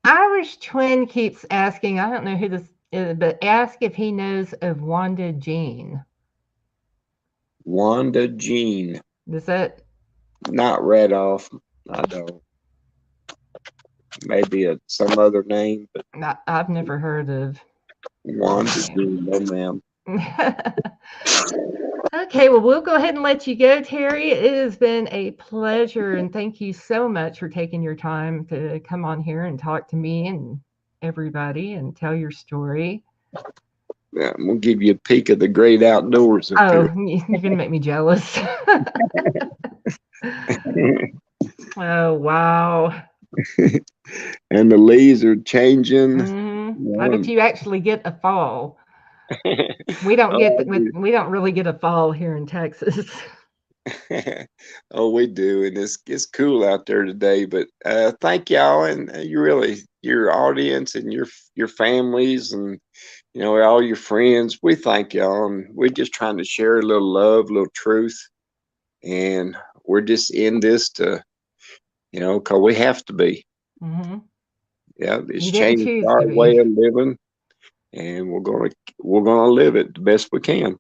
Speaker 2: Irish Twin keeps asking, I don't know who this is, but ask if he knows of Wanda Jean.
Speaker 3: Wanda Jean.
Speaker 2: Is that
Speaker 3: Not read off. I don't. Maybe some other name, but
Speaker 2: I've never heard of
Speaker 3: Wanda Jean. No, ma'am.
Speaker 2: Okay, well, we'll go ahead and let you go, Terry. It has been a pleasure, and thank you so much for taking your time to come on here and talk to me and everybody and tell your story.
Speaker 3: Yeah, I'm gonna give you a peek of the great outdoors up
Speaker 2: Oh,
Speaker 3: here.
Speaker 2: you're gonna make me jealous. Oh, wow.
Speaker 3: And the leaves are changing.
Speaker 2: Mm-hmm. I bet you actually get a fall. We don't we don't really get a fall here in Texas.
Speaker 3: Oh, we do, and it's cool out there today. But thank y'all, and your audience and your families, and all your friends. We thank y'all, and we're just trying to share a little love, a little truth, and we're just in this to, because we have to be.
Speaker 2: Mm-hmm.
Speaker 3: Yeah, it's
Speaker 2: You didn't
Speaker 3: changed
Speaker 2: choose
Speaker 3: our
Speaker 2: to be.
Speaker 3: way of living, and we're gonna live it the best we can.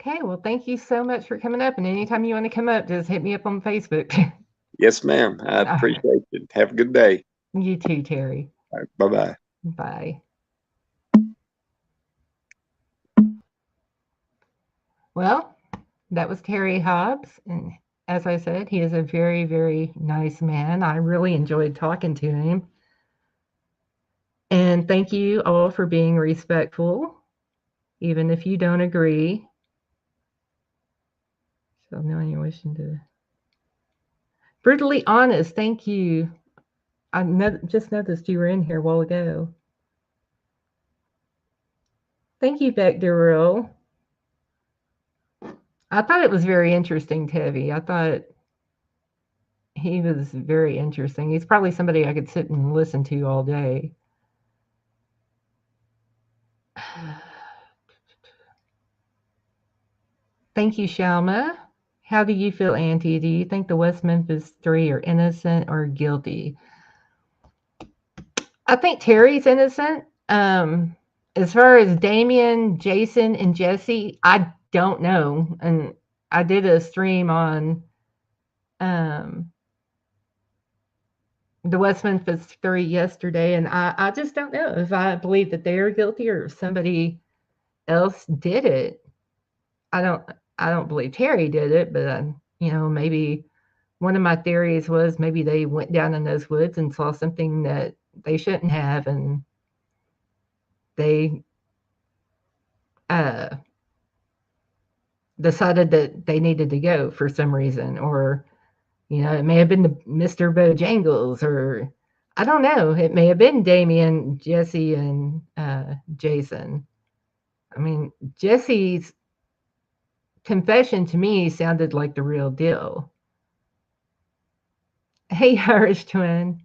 Speaker 2: Okay, well, thank you so much for coming up. And anytime you want to come up, just hit me up on Facebook.
Speaker 3: Yes, ma'am. I appreciate it. Have a good day.
Speaker 2: You too, Terry.
Speaker 3: All right, bye-bye.
Speaker 2: Bye. Well, that was Terry Hobbs. And as I said, he is a very, very nice man. I really enjoyed talking to him. And thank you all for being respectful, even if you don't agree. So knowing you're wishing to brutally honest, thank you. I just noticed you were in here a while ago. Thank you, Beck Durrell. I thought it was very interesting, Tevi. I thought he was very interesting. He's probably somebody I could sit and listen to all day. Thank you, Shalma. How do you feel, Auntie? Do you think the West Memphis Three are innocent or guilty? I think Terry's innocent. As far as Damien, Jason, and Jesse, I don't know. And I did a stream on the West Memphis Three yesterday, and I just don't know if I believe that they are guilty or if somebody else did it. I don't believe Terry did it, but maybe one of my theories was maybe they went down in those woods and saw something that they shouldn't have, and they decided that they needed to go for some reason, or it may have been the Mr. Bojangles, or I don't know. It may have been Damien, Jesse, and Jason. I mean, Jesse's confession to me sounded like the real deal. Hey, Irish Twin.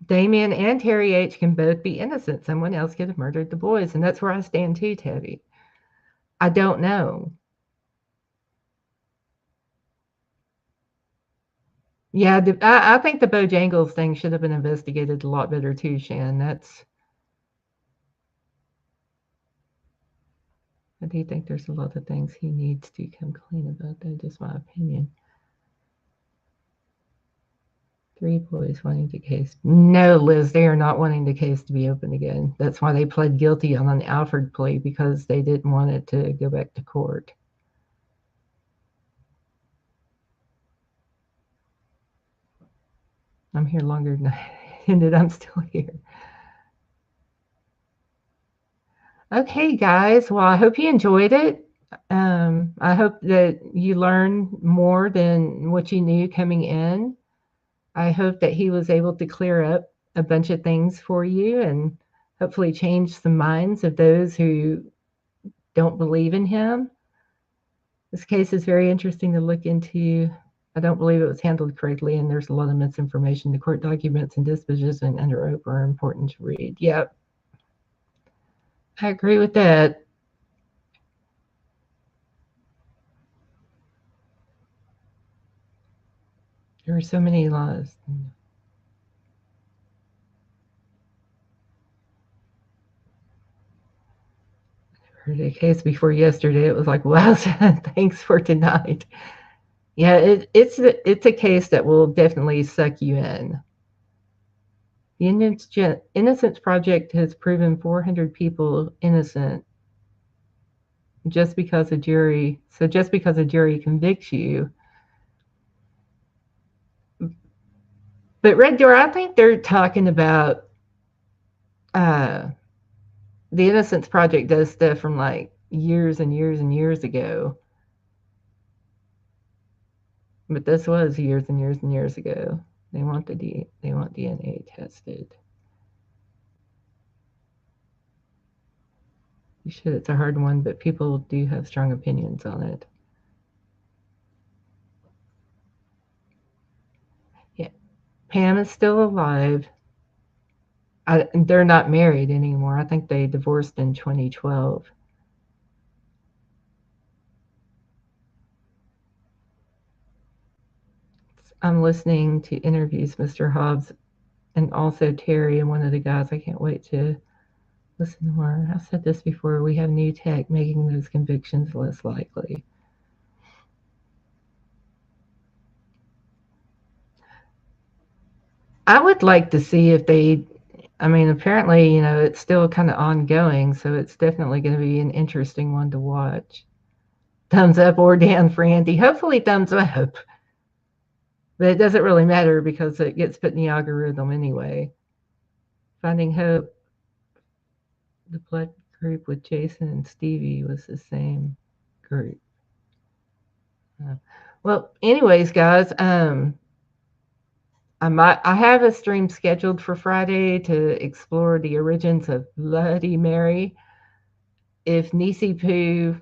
Speaker 2: Damien and Terry H. can both be innocent. Someone else could have murdered the boys, and that's where I stand too, Teddy. I don't know. Yeah, I think the Bojangles thing should have been investigated a lot better too, Shan. I do think there's a lot of things he needs to come clean about, though, just my opinion. 3 boys wanting the case. No, Liz, they are not wanting the case to be open again. That's why they pled guilty on an Alfred plea, because they didn't want it to go back to court. I'm here longer than I ended. I'm still here. Okay, guys. Well, I hope you enjoyed it. I hope that you learn more than what you knew coming in. I hope that he was able to clear up a bunch of things for you and hopefully change the minds of those who don't believe in him. This case is very interesting to look into. I don't believe it was handled correctly, and there's a lot of misinformation. The court documents and disposition under oath are important to read. Yep, I agree with that. There are so many laws. I heard a case before yesterday. It was like, wow, thanks for tonight. Yeah, it's a case that will definitely suck you in. The Innocence Project has proven 400 people innocent just because a jury. So just because a jury convicts you. But Red Door, I think they're talking about the Innocence Project does stuff from like years and years and years ago. But this was years and years and years ago. They want DNA tested. You should. It's a hard one, but people do have strong opinions on it. Yeah, Pam is still alive. They're not married anymore. I think they divorced in 2012. I'm listening to interviews, Mr. Hobbs, and also Terry and one of the guys. I can't wait to listen more. I've said this before. We have new tech making those convictions less likely. I would like to see if they, I mean, apparently, it's still kind of ongoing, so it's definitely going to be an interesting one to watch. Thumbs up or down for Andy. Hopefully thumbs up. But it doesn't really matter because it gets put in the algorithm anyway. Finding Hope, the blood group with Jason and Stevie was the same group. Well, anyways, guys, I have a stream scheduled for Friday to explore the origins of Bloody Mary. If Nisi Poo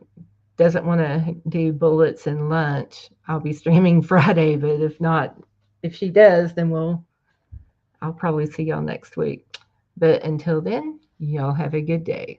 Speaker 2: doesn't want to do bullets and lunch, I'll be streaming Friday. But if not, if she does, then I'll probably see y'all next week. But until then, y'all have a good day.